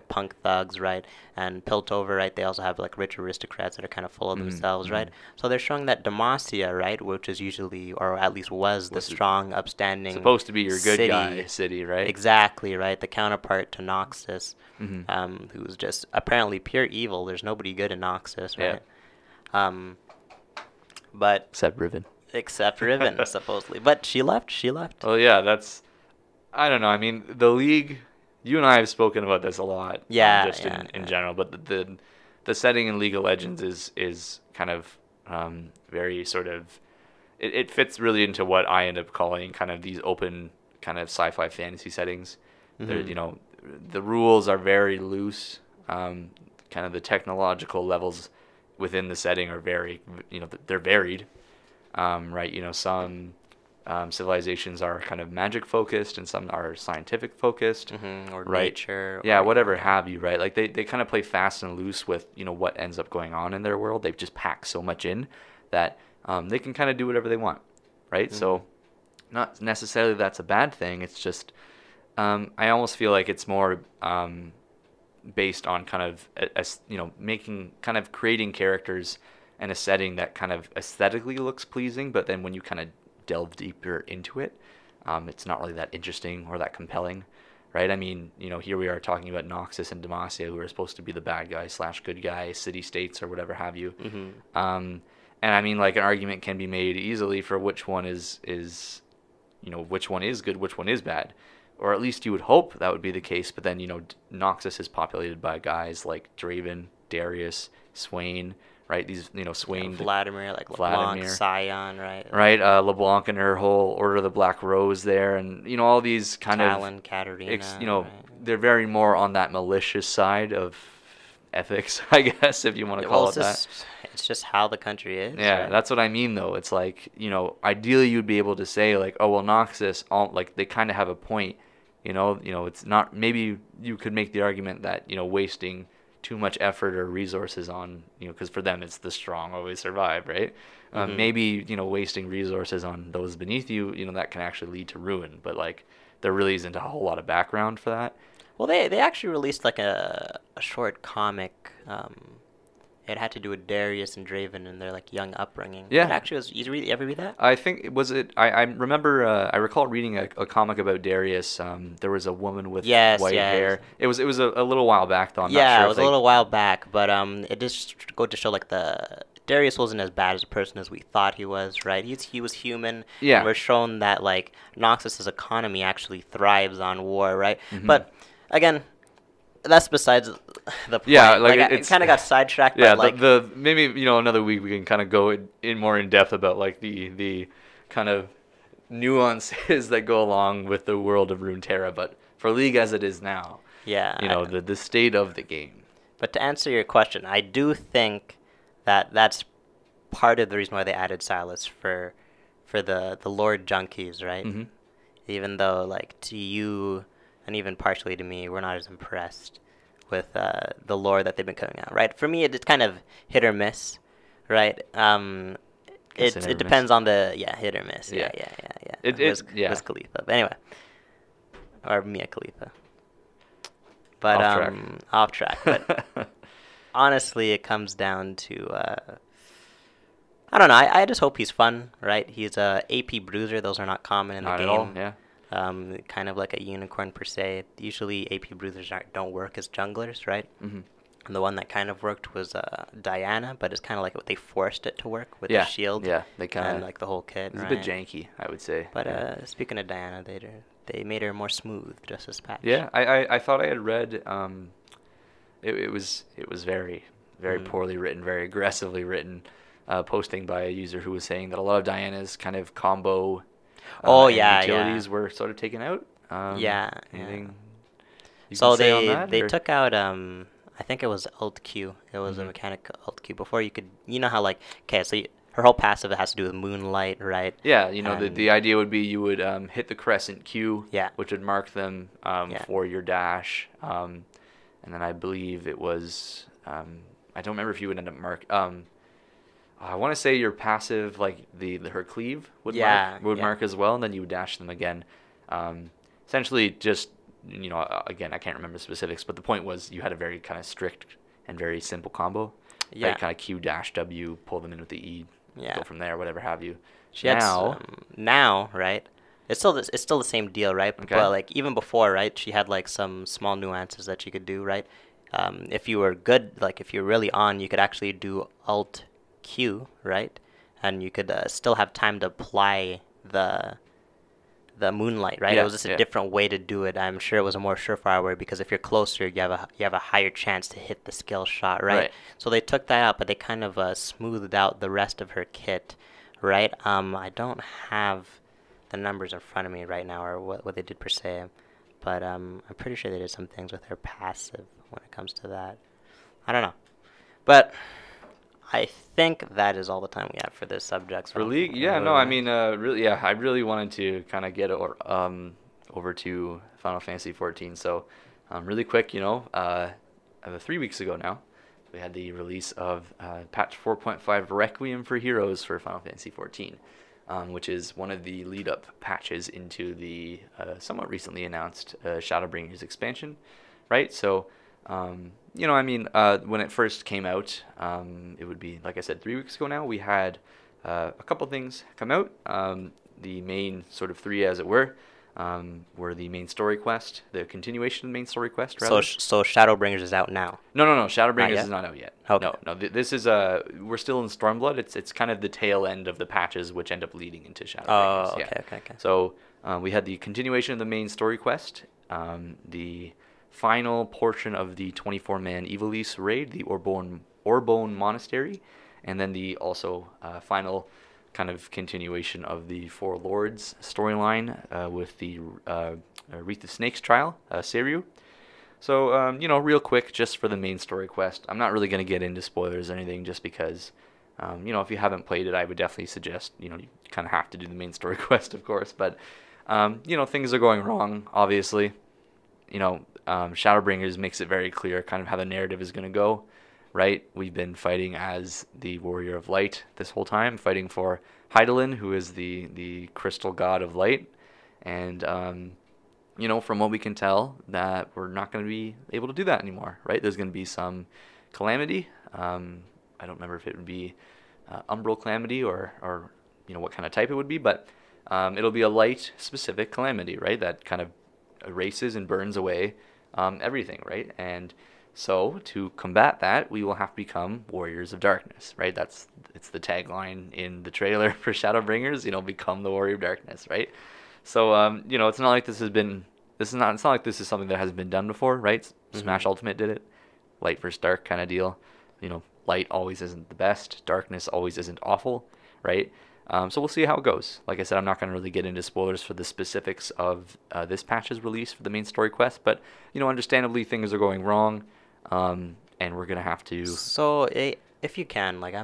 punk thugs, right? And Piltover, right? They also have like rich aristocrats that are kind of full of themselves, right? So they're showing that Demacia, right, which is usually, or at least was, the strong, upstanding, supposed to be your good guy city, right? Exactly, right? The counterpart to Noxus, who's just apparently pure evil. There's nobody good in Noxus, right? Yeah. But except Riven, supposedly. But she left. Well, yeah, that's. I don't know. I mean, the league. You and I have spoken about this a lot. Yeah. In general, but the setting in League of Legends is kind of very sort of. It fits really into what I end up calling kind of these open kind of sci-fi fantasy settings. The rules are very loose. Kind of the technological levels within the setting are very, they're varied. Right, some civilizations are kind of magic focused and some are scientific focused, or right? nature, whatever have you, right? Like they kind of play fast and loose with what ends up going on in their world. They've just packed so much in that they can kind of do whatever they want, right? So not necessarily that's a bad thing. It's just I almost feel like it's more based on kind of creating characters and a setting that kind of aesthetically looks pleasing, but then when you kind of delve deeper into it, it's not really that interesting or that compelling, right? I mean, here we are talking about Noxus and Demacia, who are supposed to be the bad guy / good guy, city-states or whatever have you. And I mean, like, an argument can be made easily for which one is which one is good, which one is bad. Or at least you would hope that would be the case, but then, Noxus is populated by guys like Draven, Darius, Swain, right? These, Swain... Vladimir, like LeBlanc, Sion, right? Right, LeBlanc and her whole Order of the Black Rose there, and, all these kind Talon, Katarina, right? They're very more on that malicious side of ethics, I guess, if you want to call it that. It's just how the country is. Yeah, right? That's what I mean, though. It's like, ideally you'd be able to say, like, oh, well, Noxus, like, they kind of have a point. It's not, maybe you could make the argument that, wasting too much effort or resources on, because for them it's the strong always survive, right? Maybe, wasting resources on those beneath you, that can actually lead to ruin. But, like, there really isn't a whole lot of background for that. Well, they actually released, like, a short comic it had to do with Darius and Draven and their like young upbringing. Yeah. It actually was. You ever read that? I think it was it. I remember. I recall reading a comic about Darius. There was a woman with Yes, white yes. hair. It was a little while back though. I'm not Yeah, sure it if was a little while back, but it just go to show like the Darius wasn't as bad as a person as we thought he was, right? He was human, Yeah. and we're shown that like Noxus's economy actually thrives on war, right? Mhm. But again, that's besides the point. Yeah, like, I it's kind of got sidetracked. Yeah, by, like, the maybe another week we can kind of go in more in depth about like the kind of nuances that go along with the world of Runeterra, but for League as it is now, yeah, the state of the game. But to answer your question, I do think that that's part of the reason why they added Silas for the Lord junkies, right? Mm-hmm. Even though like to you and even partially to me, we're not as impressed with the lore that they've been coming out, right? For me, it's kind of hit or miss, right? It depends on the hit or miss. Yeah. Wiz Khalifa, but anyway, or Mia Khalifa. But off track. But honestly, it comes down to I don't know. I just hope he's fun, right? He's a AP bruiser. Those are not common in the game. Not at all. Yeah. Kind of like a unicorn per se. Usually AP bruisers don't work as junglers, right? Mm-hmm. And the one that kind of worked was Diana, but it's kind of like they forced it to work with the shield. Yeah, they kind of and like the whole kit. It's right? a bit janky, I would say. But speaking of Diana, they made her more smooth just this patch. Yeah, I thought I had read it was very poorly written, very aggressively written posting by a user who was saying that a lot of Diana's kind of combo utilities were sort of taken out. Anything you so can say on that, they or? took out I think it was Alt Q. It was a mechanic Alt Q. Before you could, how like, okay, so her whole passive has to do with moonlight, right? Yeah, the idea would be you would hit the crescent Q, which would mark them for your dash, and then I believe it was I don't remember if you would end up mark. I want to say your passive, like her cleave would mark as well, and then you would dash them again. Essentially, just again, I can't remember specifics, but the point was you had a very kind of strict and very simple combo. Yeah. Right, kind of Q dash W, pull them in with the E, go from there, whatever have you. Now, right? It's still the same deal, right? Okay. But like even before, right? She had like some small nuances that she could do, right? If you were good, like if you're really on, you could actually do Alt Q, right? And you could still have time to apply the moonlight, right? It was just a different way to do it. I'm sure it was a more surefire way because if you're closer, you have a higher chance to hit the skill shot, right? So they took that out, but they kind of smoothed out the rest of her kit, right? I don't have the numbers in front of me right now or what they did per se, but I'm pretty sure they did some things with her passive when it comes to that. I don't know, but I think that is all the time we have for this subject. So for League, I mean, really, I really wanted to kind of get over to Final Fantasy XIV. So, really quick, 3 weeks ago now, we had the release of patch 4.5 Requiem for Heroes for Final Fantasy XIV, which is one of the lead-up patches into the somewhat recently announced Shadowbringers expansion, right? So. When it first came out, it would be, like I said, 3 weeks ago now, we had a couple things come out. The main sort of three, as it were the main story quest, the continuation of the main story quest, rather. So Shadowbringers is out now? No. Shadowbringers is not out yet. Okay. No. This is, we're still in Stormblood. It's kind of the tail end of the patches, which end up leading into Shadowbringers. Oh, okay. So we had the continuation of the main story quest, the final portion of the 24-man Ivalice raid, the Orbone Monastery, and then the also final kind of continuation of the Four Lords storyline with the Wreath of Snakes trial, Seiryu. So, real quick, just for the main story quest, I'm not really going to get into spoilers or anything just because, if you haven't played it, I would definitely suggest, you kind of have to do the main story quest, of course, but, things are going wrong, obviously. Shadowbringers makes it very clear kind of how the narrative is going to go, right? We've been fighting as the Warrior of Light this whole time, fighting for Hydaelyn, who is the crystal god of light. And, from what we can tell, that we're not going to be able to do that anymore, right? There's going to be some calamity, I don't remember if it would be umbral calamity or what kind of type it would be, but it'll be a light specific calamity, right? That kind of erases and burns away everything, right? And so to combat that, we will have to become warriors of darkness, right? It's the tagline in the trailer for Shadowbringers, become the warrior of darkness, right? So it's not like it's not like this is something that hasn't been done before, right? Smash Ultimate did it, light versus dark kind of deal. Light always isn't the best, darkness always isn't awful, right? So we'll see how it goes. Like I said, I'm not going to really get into spoilers for the specifics of this patch's release for the main story quest, but understandably things are going wrong, and we're going to have to. So if you can, like,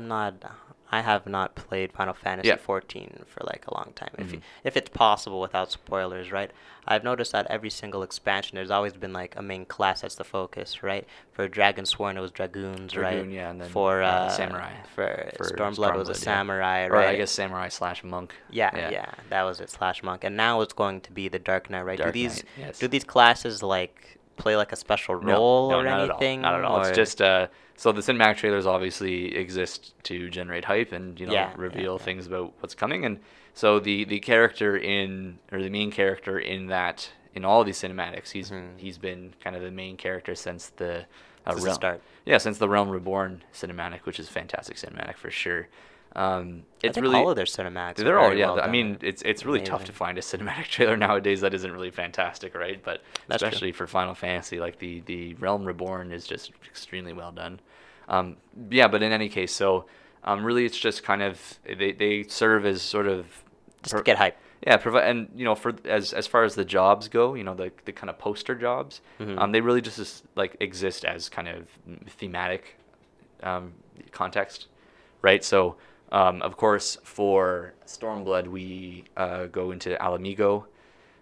I have not played Final Fantasy XIV for like a long time. If it's possible without spoilers, right? I've noticed that every single expansion, there's always been like a main class that's the focus, right? For Dragonsworn, it was Dragoons, right? Yeah, and then for Samurai. For Stormblood, it was a Samurai, Or right? I guess Samurai / Monk. Yeah, that was it, /Monk. And now it's going to be the Dark Knight, right? Dark do Knight, yes. do these classes like play like a special role or not anything? Not at all. Or? It's just so the cinematic trailers obviously exist to generate hype and reveal things about what's coming. And so the character the main character in all of these cinematics, he's been kind of the main character since the since the start. Yeah, since the Realm Reborn cinematic, which is a fantastic cinematic for sure. It's I think really all of their cinematics. They're all well I mean, done. it's really tough to find a cinematic trailer nowadays that isn't really fantastic, right? But That's especially for Final Fantasy, like the Realm Reborn is just extremely well done. But in any case, so really it's just kind of they serve as sort of just to get hype. Yeah, provide, and for as far as the jobs go, the kind of poster jobs, they really just exist as kind of thematic context, right? So of course for Stormblood we go into Alamigo,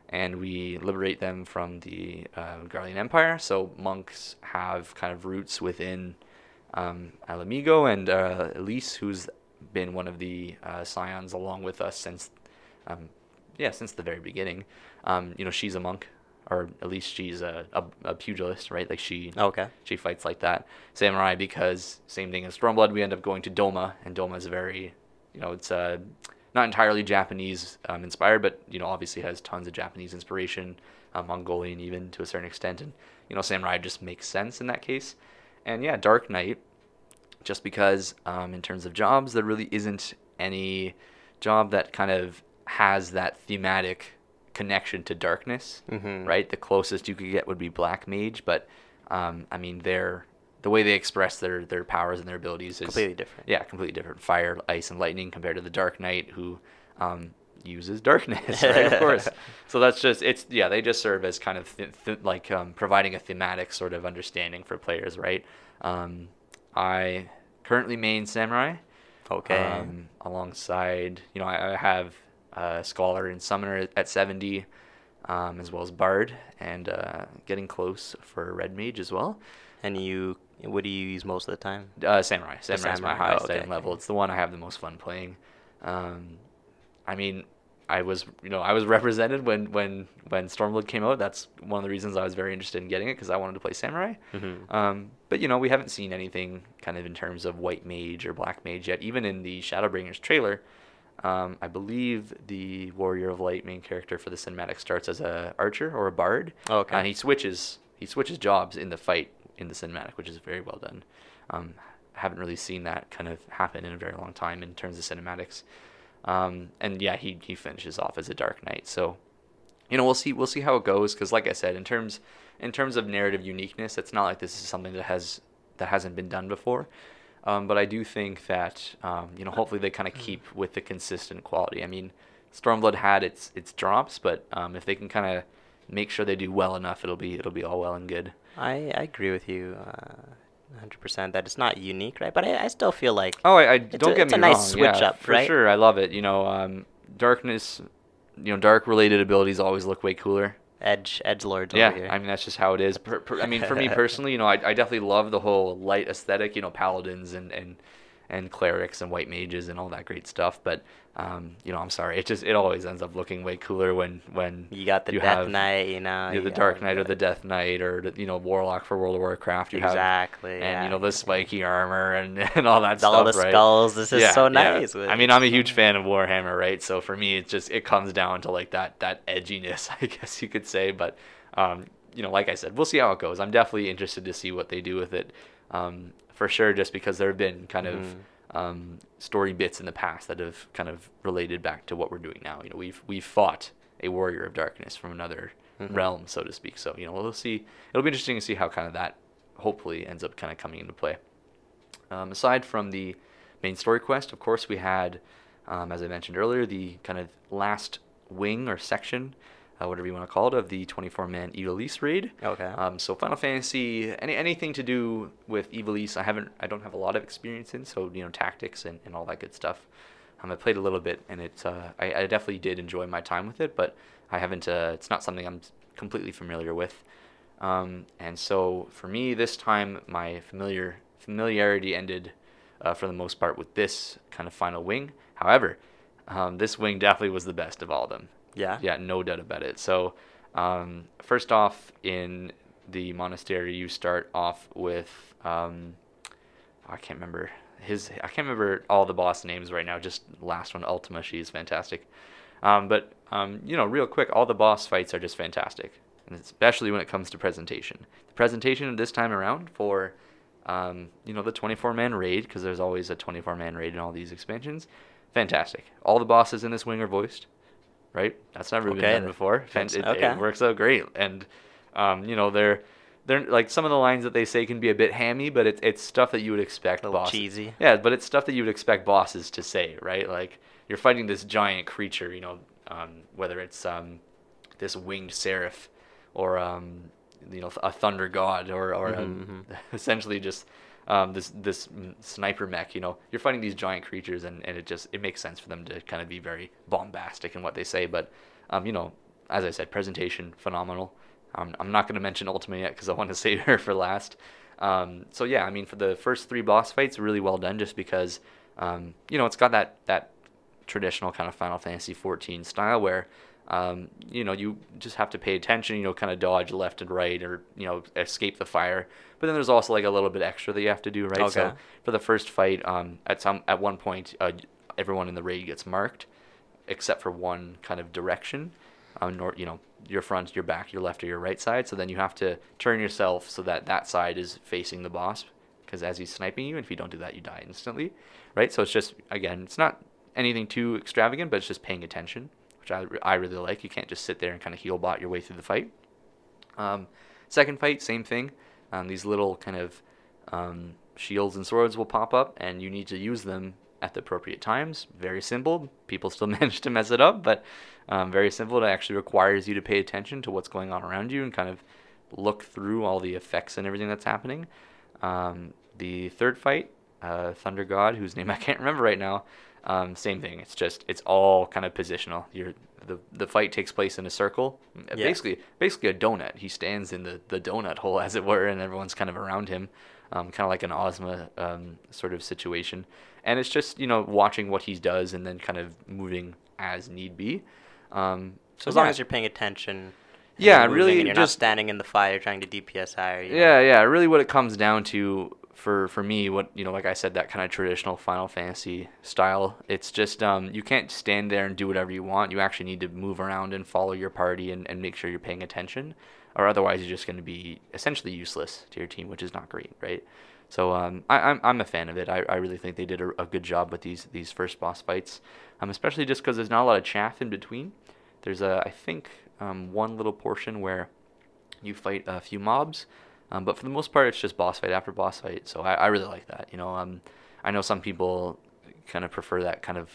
and we liberate them from the Garlean Empire. So monks have kind of roots within Alamigo, and Elise, who's been one of the scions along with us since the very beginning. She's a monk, or at least she's a pugilist, right? Like she fights like that. Samurai, because same thing as Stormblood, we end up going to Doma, and Doma is a very, it's not entirely Japanese inspired, but obviously has tons of Japanese inspiration, Mongolian even to a certain extent, and Samurai just makes sense in that case. And yeah, Dark Knight, just because in terms of jobs, there really isn't any job that kind of has that thematic connection to darkness, right? The closest you could get would be Black Mage, but I mean, the way they express their powers and their abilities is completely different. Yeah, completely different. Fire, ice, and lightning compared to the Dark Knight, who uses darkness, right? Of course. So that's just they just serve as kind of providing a thematic sort of understanding for players, right? I currently main Samurai. Okay. Alongside, I have Scholar and Summoner at 70, as well as Bard, and getting close for Red Mage as well. And what do you use most of the time? Samurai. Samurai is my highest item level. It's the one I have the most fun playing. I mean, I was represented when Stormblood came out. That's one of the reasons I was very interested in getting it, because I wanted to play Samurai. But we haven't seen anything kind of in terms of White Mage or Black Mage yet. Even in the Shadowbringers trailer, I believe the Warrior of Light main character for the cinematic starts as a archer or a bard. And he switches jobs in the fight in the cinematic, which is very well done. Haven't really seen that kind of happen in a very long time in terms of cinematics. And yeah, he finishes off as a Dark Knight. So, we'll see how it goes, because like I said, in terms of narrative uniqueness, it's not like this is something that hasn't been done before. But I do think that hopefully they kind of keep with the consistent quality. I mean, Stormblood had its drops, but if they can kind of make sure they do well enough, it'll be all well and good. I agree with you 100% that it's not unique, right? But I still feel like I don't get me wrong. It's a nice switch up, for right? sure. I love it. Darkness, dark related abilities always look way cooler. Edge lords yeah, over here. I mean, that's just how it is. I mean, for me personally, I definitely love the whole light aesthetic, paladins and and clerics and white mages and all that great stuff. But I'm sorry, it always ends up looking way cooler when You got the you Death have Knight, the Dark Knight or the Death Knight or the Warlock for World of Warcraft. You exactly, have and yeah. the spiky armor and all that all stuff, the right? skulls. This is so nice. I mean, I'm a huge fan of Warhammer, right? So for me, it comes down to like that edginess, I guess you could say. But like I said, we'll see how it goes. I'm definitely interested to see what they do with it, for sure. Just because there have been kind of story bits in the past that have kind of related back to what we're doing now. We've fought a warrior of darkness from another realm, so to speak. So we'll see. It'll be interesting to see how kind of that hopefully ends up kind of coming into play. Aside from the main story quest, of course, we had, as I mentioned earlier, the kind of last wing or section, whatever you want to call it, of the 24-man Ivalice raid. Okay. So Final Fantasy, anything to do with Ivalice, I don't have a lot of experience in. So tactics and all that good stuff. I played a little bit, and I definitely did enjoy my time with it, but I haven't. It's not something I'm completely familiar with. And so for me, this time my familiarity ended for the most part with this kind of final wing. However, this wing definitely was the best of all of them. Yeah? Yeah, no doubt about it. So first off, in the monastery, you start off with I can't remember all the boss names right now. Just last one, Ultima. She's fantastic. But real quick, all the boss fights are just fantastic, and especially when it comes to presentation. The presentation this time around for the 24-man raid, because there's always a 24-man raid in all these expansions. Fantastic. All the bosses in this wing are voiced, right? That's never been done before. It works out great, and they're like, some of the lines that they say can be a bit hammy, but it's stuff that you would expect a little bosses. cheesy. Yeah, but it's stuff that you would expect bosses to say, right? Like, you're fighting this giant creature, whether it's this winged seraph or a thunder god or essentially just this sniper mech. You're fighting these giant creatures, and it makes sense for them to kind of be very bombastic in what they say. But as I said, presentation phenomenal. I'm not going to mention Ultima yet because I want to save her for last. So yeah, I mean, for the first 3 boss fights, really well done, just because it's got that traditional kind of Final Fantasy XIV style where you just have to pay attention, kind of dodge left and right, or escape the fire. But then there's also like a little bit extra that you have to do, right? Okay. So for the first fight, at one point, everyone in the raid gets marked, except for one kind of direction, your front, your back, your left, or your right side. So then you have to turn yourself so that side is facing the boss, because as he's sniping you, and if you don't do that, you die instantly, right? So it's just, again, it's not anything too extravagant, but it's just paying attention, which I really like. You can't just sit there and kind of heal bot your way through the fight. Second fight, same thing. These little kind of shields and swords will pop up, and you need to use them at the appropriate times. Very simple. People still manage to mess it up, but very simple. It actually requires you to pay attention to what's going on around you and kind of look through all the effects and everything that's happening. The third fight, Thunder God, whose name I can't remember right now, same thing. It's all kind of positional. The fight takes place in a circle, basically a donut. He stands in the donut hole, as it were, and everyone's kind of around him, kind of like an Ozma sort of situation. And it's just watching what he does and then kind of moving as need be. So as long as you're paying attention. Yeah, moving, really. and you're not standing in the fire trying to DPS higher. Yeah. Really, what it comes down to for me, what like I said, that kind of traditional Final Fantasy style. It's just you can't stand there and do whatever you want. You actually need to move around and follow your party and make sure you're paying attention, or otherwise you're just going to be essentially useless to your team, which is not great, right? So I'm a fan of it. I really think they did a good job with these first boss fights, especially just because there's not a lot of chaff in between. There's I think one little portion where you fight a few mobs, but for the most part it's just boss fight after boss fight. So I really like that. I know some people kind of prefer that kind of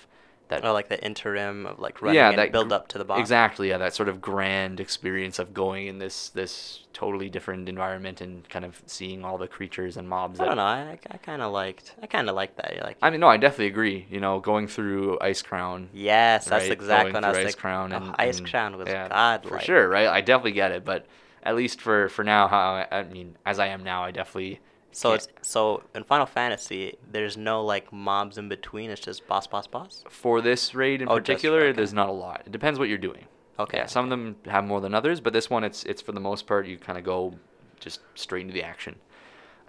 like the interim of like running and build up to the boss. Exactly, yeah, that sort of grand experience of going in this totally different environment and kind of seeing all the creatures and mobs. I don't know. I kind of liked that. I mean, no, I definitely agree. Going through Ice Crown. Yes, that's right? exactly what I was Ice like. Crown and Ice Crown was godlike. For sure, right? I definitely get it, but at least for now, I mean, as I am now, I definitely So it's so in Final Fantasy, there's no like mobs in between. It's just boss, boss, boss. For this raid in Oh, just particular, okay. there's not a lot. It depends what you're doing. Okay. Yeah, some of Okay. them have more than others, but this one, it's for the most part, you kind of go just straight into the action.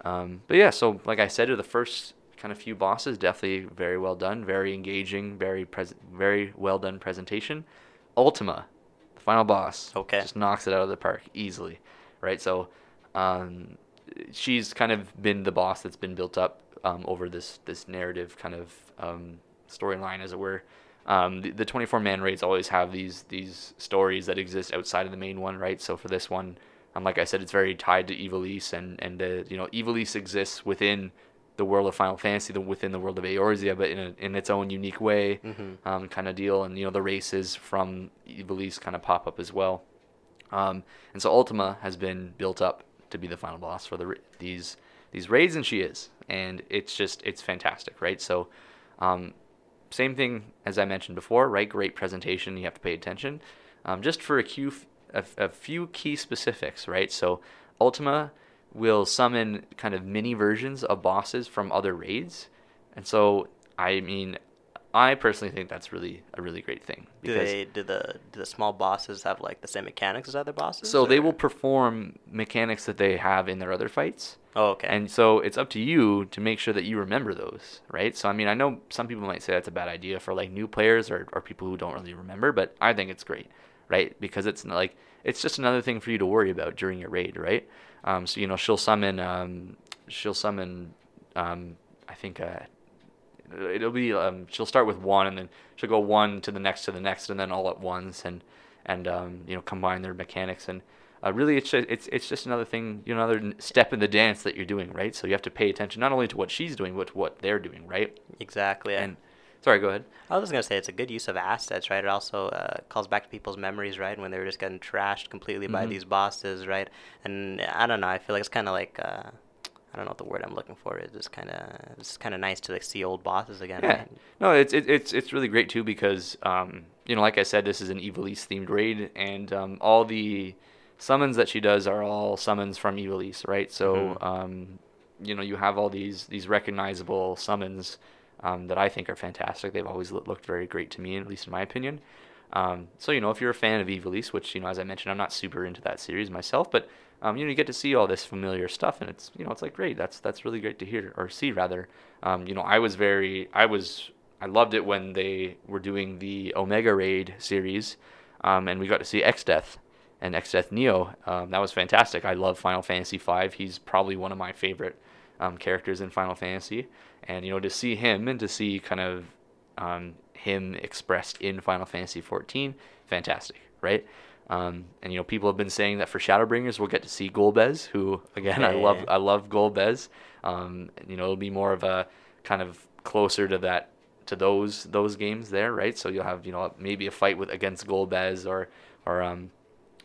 But yeah, so like I said, the first kind of few bosses, definitely very well done, very engaging, very well done presentation. Ultima, the final boss, Okay. just knocks it out of the park easily, right? So, um, she's kind of been the boss that's been built up over this narrative kind of storyline, as it were. The 24-man raids always have these stories that exist outside of the main one, right? So for this one, like I said, it's very tied to Ivalice, and Ivalice exists within the world of Final Fantasy, within the world of Eorzea, but in its own unique way, kind of deal. And the races from Ivalice kind of pop up as well. And so Ultima has been built up to be the final boss for these raids, and she is, and it's fantastic, right? So, same thing as I mentioned before, right? Great presentation. You have to pay attention. Just for a few key specifics, right? So, Ultima will summon kind of mini versions of bosses from other raids, and so I mean, I personally think that's a really great thing. Because Do the small bosses have like the same mechanics as other bosses? so they or- will perform mechanics that they have in their other fights. Oh, okay. And so it's up to you to make sure that you remember those, right? So I mean, I know some people might say that's a bad idea for like new players or people who don't really remember, but I think it's great, right? Because it's not like it's just another thing for you to worry about during your raid, right? So she'll summon I think it'll be she'll start with one, and then she'll go one to the next, and then all at once, and combine their mechanics. And really it's just another thing, another step in the dance that you're doing, right? So you have to pay attention not only to what she's doing, but to what they're doing, right? Exactly. And sorry, go ahead. I was just gonna say it's a good use of assets, right? It also calls back to people's memories, right, when they were just getting trashed completely by these bosses, right? And I don't know, I feel like it's kind of like I don't know what the word I'm looking for is. It's kind of nice to like see old bosses again. Yeah. Right? No, it's really great too because like I said, this is an Ivalice themed raid, and all the summons that she does are all summons from Ivalice, right? So you have all these recognizable summons that I think are fantastic. They've always looked very great to me, at least in my opinion. So if you're a fan of Ivalice, which as I mentioned, I'm not super into that series myself, but you get to see all this familiar stuff, and it's it's like great. That's really great to hear or see rather. I loved it when they were doing the Omega Raid series, and we got to see Exdeath and Exdeath Neo. That was fantastic. I love Final Fantasy V. He's probably one of my favorite characters in Final Fantasy, and to see him and to see kind of him expressed in Final Fantasy XIV, fantastic, right? And people have been saying that for Shadowbringers we'll get to see Golbez, who again I love Golbez. It'll be more of a kind of closer to those games there, right? So you'll have maybe a fight against Golbez or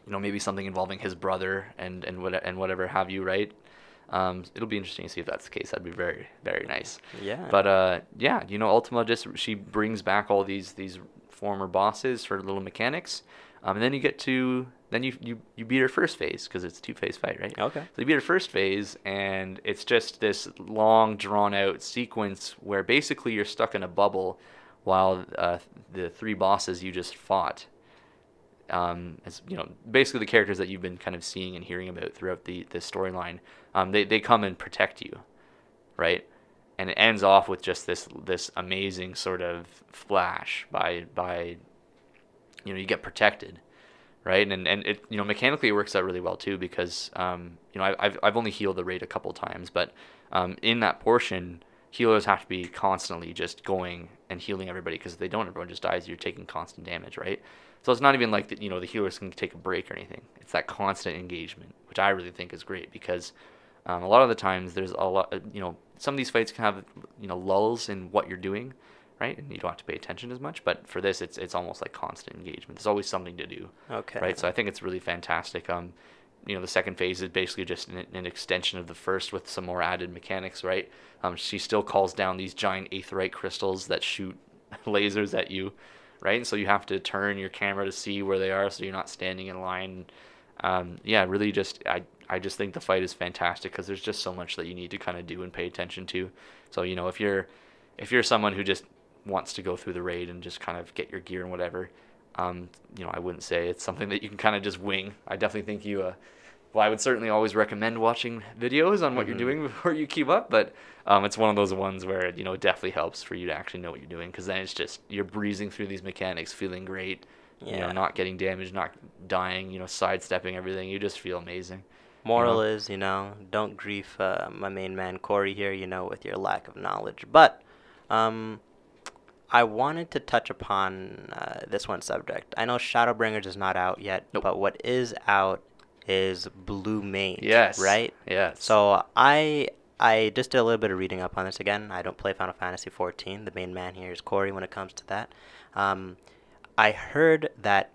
maybe something involving his brother and whatever have you, right? It'll be interesting to see if that's the case. That'd be very, very nice. Yeah. But Ultima she brings back all these former bosses for little mechanics, and then you beat her first phase because it's a 2-phase fight, right? Okay. So you beat her first phase, and it's just this long, drawn out sequence where basically you're stuck in a bubble while the 3 bosses you just fought. As basically the characters that you've been kind of seeing and hearing about throughout the storyline, they come and protect you, right? And it ends off with just this amazing sort of flash by you get protected, right? And it mechanically it works out really well too because I've only healed the raid a couple times, but in that portion healers have to be constantly just going and healing everybody because if they don't, everyone just dies. You're taking constant damage, right? So it's not even like the healers can take a break or anything. It's that constant engagement, which I really think is great because a lot of the times there's a lot, some of these fights can have, lulls in what you're doing, right? And you don't have to pay attention as much. But for this, it's almost like constant engagement. There's always something to do, Okay. right? So I think it's really fantastic. The second phase is basically just an extension of the first with some more added mechanics, right? She still calls down these giant aetheryte crystals that shoot lasers at you, right? And so you have to turn your camera to see where they are so you're not standing in line. Really just I I just think the fight is fantastic because there's just so much that you need to kind of do and pay attention to. So, you know, if you're someone who just wants to go through the raid and just kind of get your gear and whatever, you know, I wouldn't say it's something that you can kind of just wing. I definitely think well, I would certainly always recommend watching videos on what you're doing before you keep up, but it's one of those ones where, you know, it definitely helps for you to actually know what you're doing, because then it's just, you're breezing through these mechanics, feeling great, you know, not getting damaged, not dying, you know, sidestepping everything. You just feel amazing. Moral is, you know, don't grief my main man Corey here, you know, with your lack of knowledge. But I wanted to touch upon this one subject. I know Shadowbringers is not out yet, but what is out is Blue Mage. Yes. Right? Yes. So I just did a little bit of reading up on this again. I don't play Final Fantasy XIV. The main man here is Corey when it comes to that. I heard that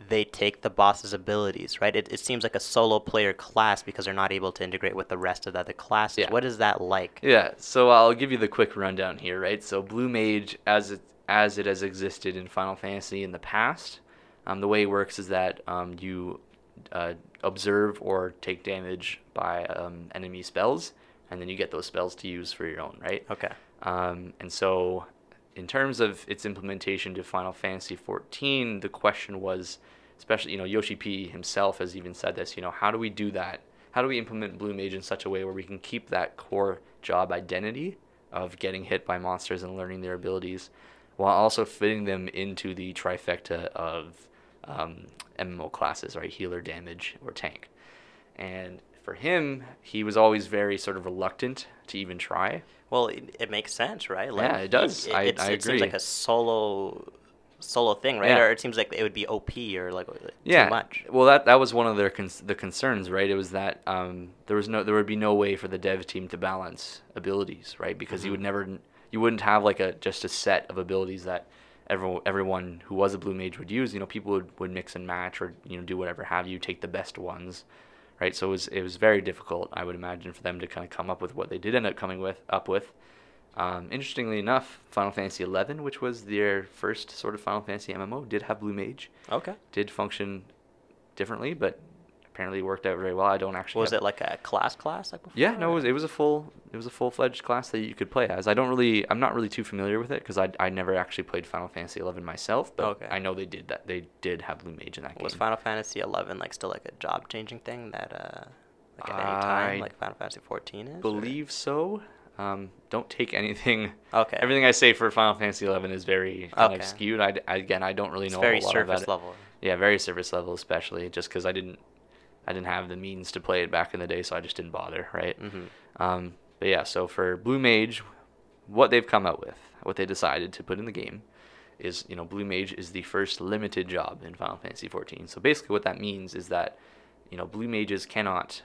they take the boss's abilities, right? It seems like a solo player class because they're not able to integrate with the rest of the other classes. Yeah. What is that like? Yeah, so I'll give you the quick rundown here, right? So Blue Mage, as it has existed in Final Fantasy in the past, the way it works is that you observe or take damage by enemy spells, and then you get those spells to use for your own, right? Okay. And so in terms of its implementation to Final Fantasy XIV, the question was, especially, you know, Yoshi P himself has even said this, you know, how do we do that? How do we implement Blue Mage in such a way where we can keep that core job identity of getting hit by monsters and learning their abilities, while also fitting them into the trifecta of MMO classes, right? Healer, damage, or tank. And for him, he was always very sort of reluctant to even try. Well, it makes sense, right? Like, yeah, it does. I agree. It seems like a solo thing, right? Yeah. Or it seems like it would be OP or like yeah. too much. Well, that was one of their the concerns, right? It was that there would be no way for the dev team to balance abilities, right? Because you wouldn't have like just a set of abilities that everyone who was a Blue Mage would use. You know, people would mix and match, or, you know, do whatever have you, take the best ones, right? So it was very difficult, I would imagine, for them to kind of come up with what they did end up coming up with. Interestingly enough, Final Fantasy XI, which was their first sort of Final Fantasy MMO, did have Blue Mage. Okay. Did function differently, but apparently worked out very well. I don't actually. Was it like a class like before? Yeah, no, it was a full-fledged class that you could play as. I'm not really too familiar with it because I never actually played Final Fantasy XI myself, but okay. I know they did that. They did have Blue Mage in that game. Was Final Fantasy XI like still like a job-changing thing that like at any time like Final Fantasy XIV is? Believe so. Don't take anything. Okay. Everything I say for Final Fantasy XI is very kind of skewed. I don't really know a whole lot about it. It's very surface level. Yeah, very surface level, especially just because I didn't have the means to play it back in the day, so I just didn't bother, right? Mm-hmm. But yeah, so for Blue Mage, what they've come out with, what they decided to put in the game, is, you know, Blue Mage is the first limited job in Final Fantasy XIV. So basically, what that means is that, you know, Blue Mages cannot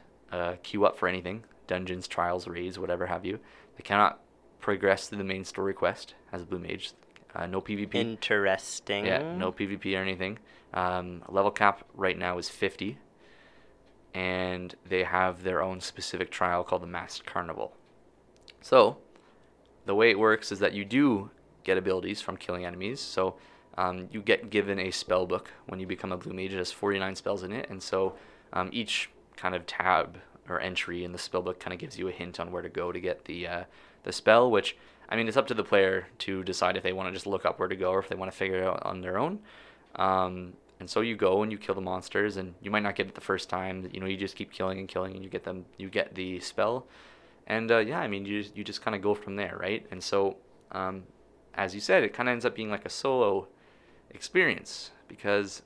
queue up for anything, dungeons, trials, raids, whatever have you. They cannot progress through the main story quest as a Blue Mage. No PvP. Interesting. Yeah, no PvP or anything. Level cap right now is 50. And they have their own specific trial called the Masked Carnival. So, the way it works is that you do get abilities from killing enemies. So, you get given a spell book when you become a Blue Mage. It has 49 spells in it, and so each kind of tab or entry in the spell book kind of gives you a hint on where to go to get the spell, which, I mean, it's up to the player to decide if they want to just look up where to go or if they want to figure it out on their own. And so you go and you kill the monsters, and you might not get it the first time. You know, you just keep killing and killing, and you get the spell. And yeah, I mean, you just kind of go from there, right? And so, as you said, it kind of ends up being like a solo experience, because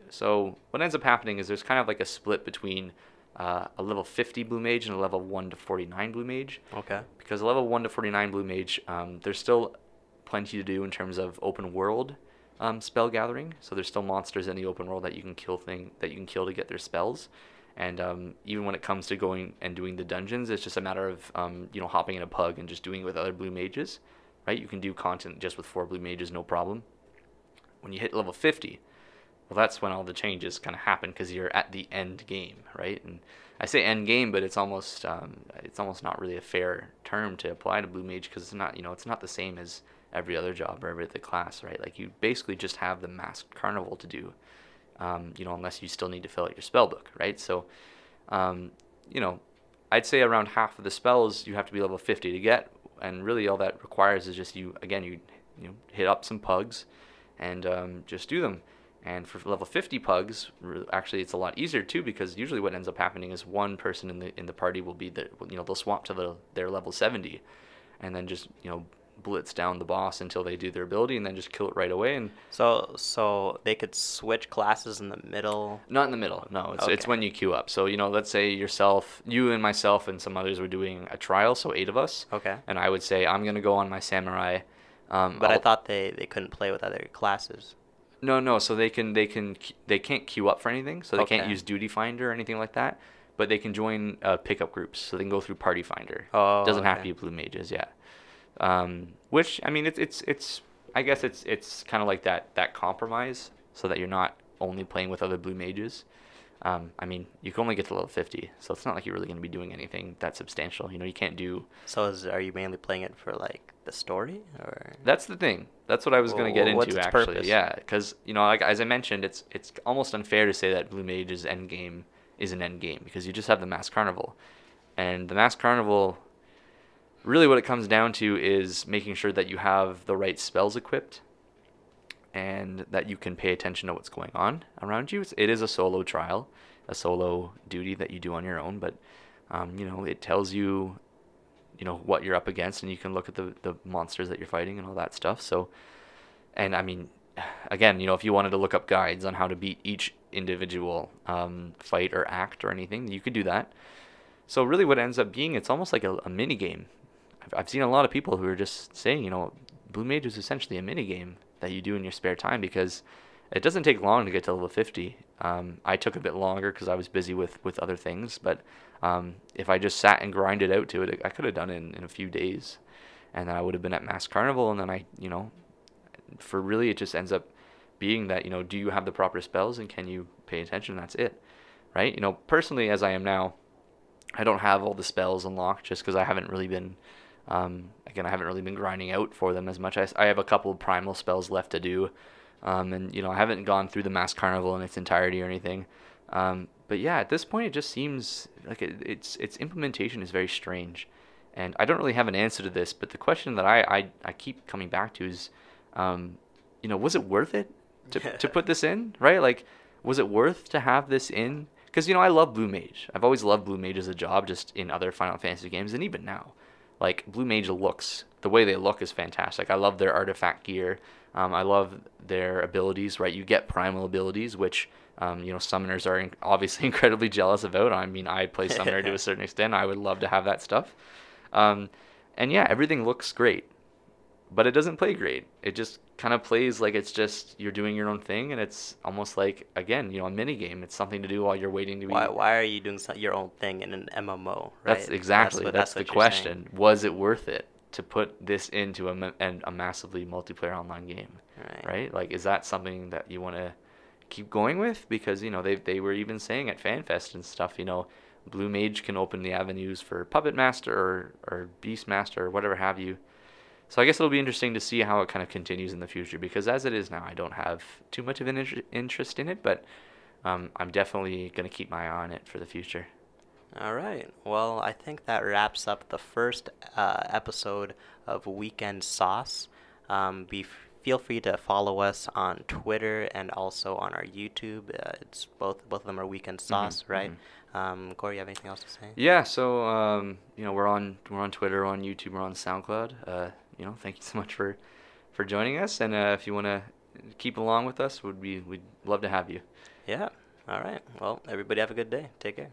so what ends up happening is there's kind of like a split between a level 50 Blue Mage and a level 1 to 49 Blue Mage. Okay. Because a level 1 to 49 Blue Mage, there's still plenty to do in terms of open world spell gathering. So there's still monsters in the open world that you can kill to get their spells. And even when it comes to going and doing the dungeons, it's just a matter of hopping in a pug and just doing it with other Blue Mages, right? You can do content just with 4 Blue Mages, no problem. When you hit level 50, well, that's when all the changes kind of happen, because you're at the end game, right? And I say end game, but it's almost not really a fair term to apply to Blue Mage, because it's not the same as every other job or every other class, right? Like, you basically just have the Masked Carnival to do, unless you still need to fill out your spell book, right? So you know, I'd say around half of the spells you have to be level 50 to get, and really all that requires is just you hit up some pugs, and just do them. And for level 50 pugs, actually it's a lot easier too, because usually what ends up happening is one person in the party will be they'll swap to their level 70, and then just blitz down the boss until they do their ability, and then just kill it right away. And So they could switch classes in the middle? not in the middle, no. It's Okay. when you queue up. So let's say you and myself and some others were doing a trial, so 8 of us. Okay. And I would say I'm gonna go on my samurai. But I thought they couldn't play with other classes. No. So they can't queue up for anything. So they can't Okay. use Duty Finder or anything like that. But they can join pickup groups. So they can go through Party Finder. Oh, Doesn't have to okay. be blue mages, yeah. Which I mean, it's I guess it's kind of like that compromise, so that you're not only playing with other blue mages. I mean, you can only get to level 50, so it's not like you're really going to be doing anything that substantial. You can't do. So are you mainly playing it for like the story, or? That's the thing. That's what I was going to get What's into, its actually. purpose? Yeah, because like as I mentioned, it's almost unfair to say that Blue Mage's end game is an end game, because you just have the Mass Carnival, and the Mass Carnival, really what it comes down to is making sure that you have the right spells equipped, and that you can pay attention to what's going on around you. It is a solo trial, a solo duty that you do on your own, but it tells you what you're up against, and you can look at the monsters that you're fighting and all that stuff. So, and I mean, again, if you wanted to look up guides on how to beat each individual fight or act or anything, you could do that. So really what it ends up being, it's almost like a mini game. I've seen a lot of people who are just saying, Blue Mage is essentially a mini game that you do in your spare time, because it doesn't take long to get to level 50. I took a bit longer because I was busy with other things, but if I just sat and grinded out to it, I could have done it in a few days, and then I would have been at Mass Carnival, and then for really it just ends up being that, do you have the proper spells and can you pay attention? That's it, right? Personally, as I am now, I don't have all the spells unlocked just because I haven't really been, again, I haven't really been grinding out for them as much. I have a couple of primal spells left to do, and I haven't gone through the Mass Carnival in its entirety or anything. But yeah, at this point, it just seems like its implementation is very strange, and I don't really have an answer to this. But the question that I keep coming back to is, was it worth it to put this in, right? Like, was it worth to have this in? Because I love Blue Mage. I've always loved Blue Mage as a job, just in other Final Fantasy games, and even now, like Blue Mage looks, the way they look is fantastic. I love their artifact gear. I love their abilities. Right, you get primal abilities, which summoners are obviously incredibly jealous about. I mean, I play summoner to a certain extent. I would love to have that stuff. And yeah, everything looks great, but it doesn't play great. It just kind of plays like it's just you're doing your own thing, and it's almost like, again, a mini game. It's something to do while you're waiting to be. Why are you doing your own thing in an MMO, right? That's exactly that's the what you're question. saying. Was it worth it to put this into a massively multiplayer online game? Right? Like, is that something that you want to keep going with? Because they were even saying at FanFest and stuff, Blue Mage can open the avenues for Puppet Master or Beast Master or whatever have you. So I guess it'll be interesting to see how it kind of continues in the future, because as it is now, I don't have too much of an interest in it, but I'm definitely going to keep my eye on it for the future. All right. Well, I think that wraps up the first episode of Weekend Sauce. Feel free to follow us on Twitter and also on our YouTube. It's both of them are Weekend Sauce, right? Corey, you have anything else to say? Yeah. So we're on Twitter, we're on YouTube, we're on SoundCloud. Thank you so much for joining us, and if you want to keep along with us, we'd love to have you. Yeah. All right. Well, everybody have a good day. Take care.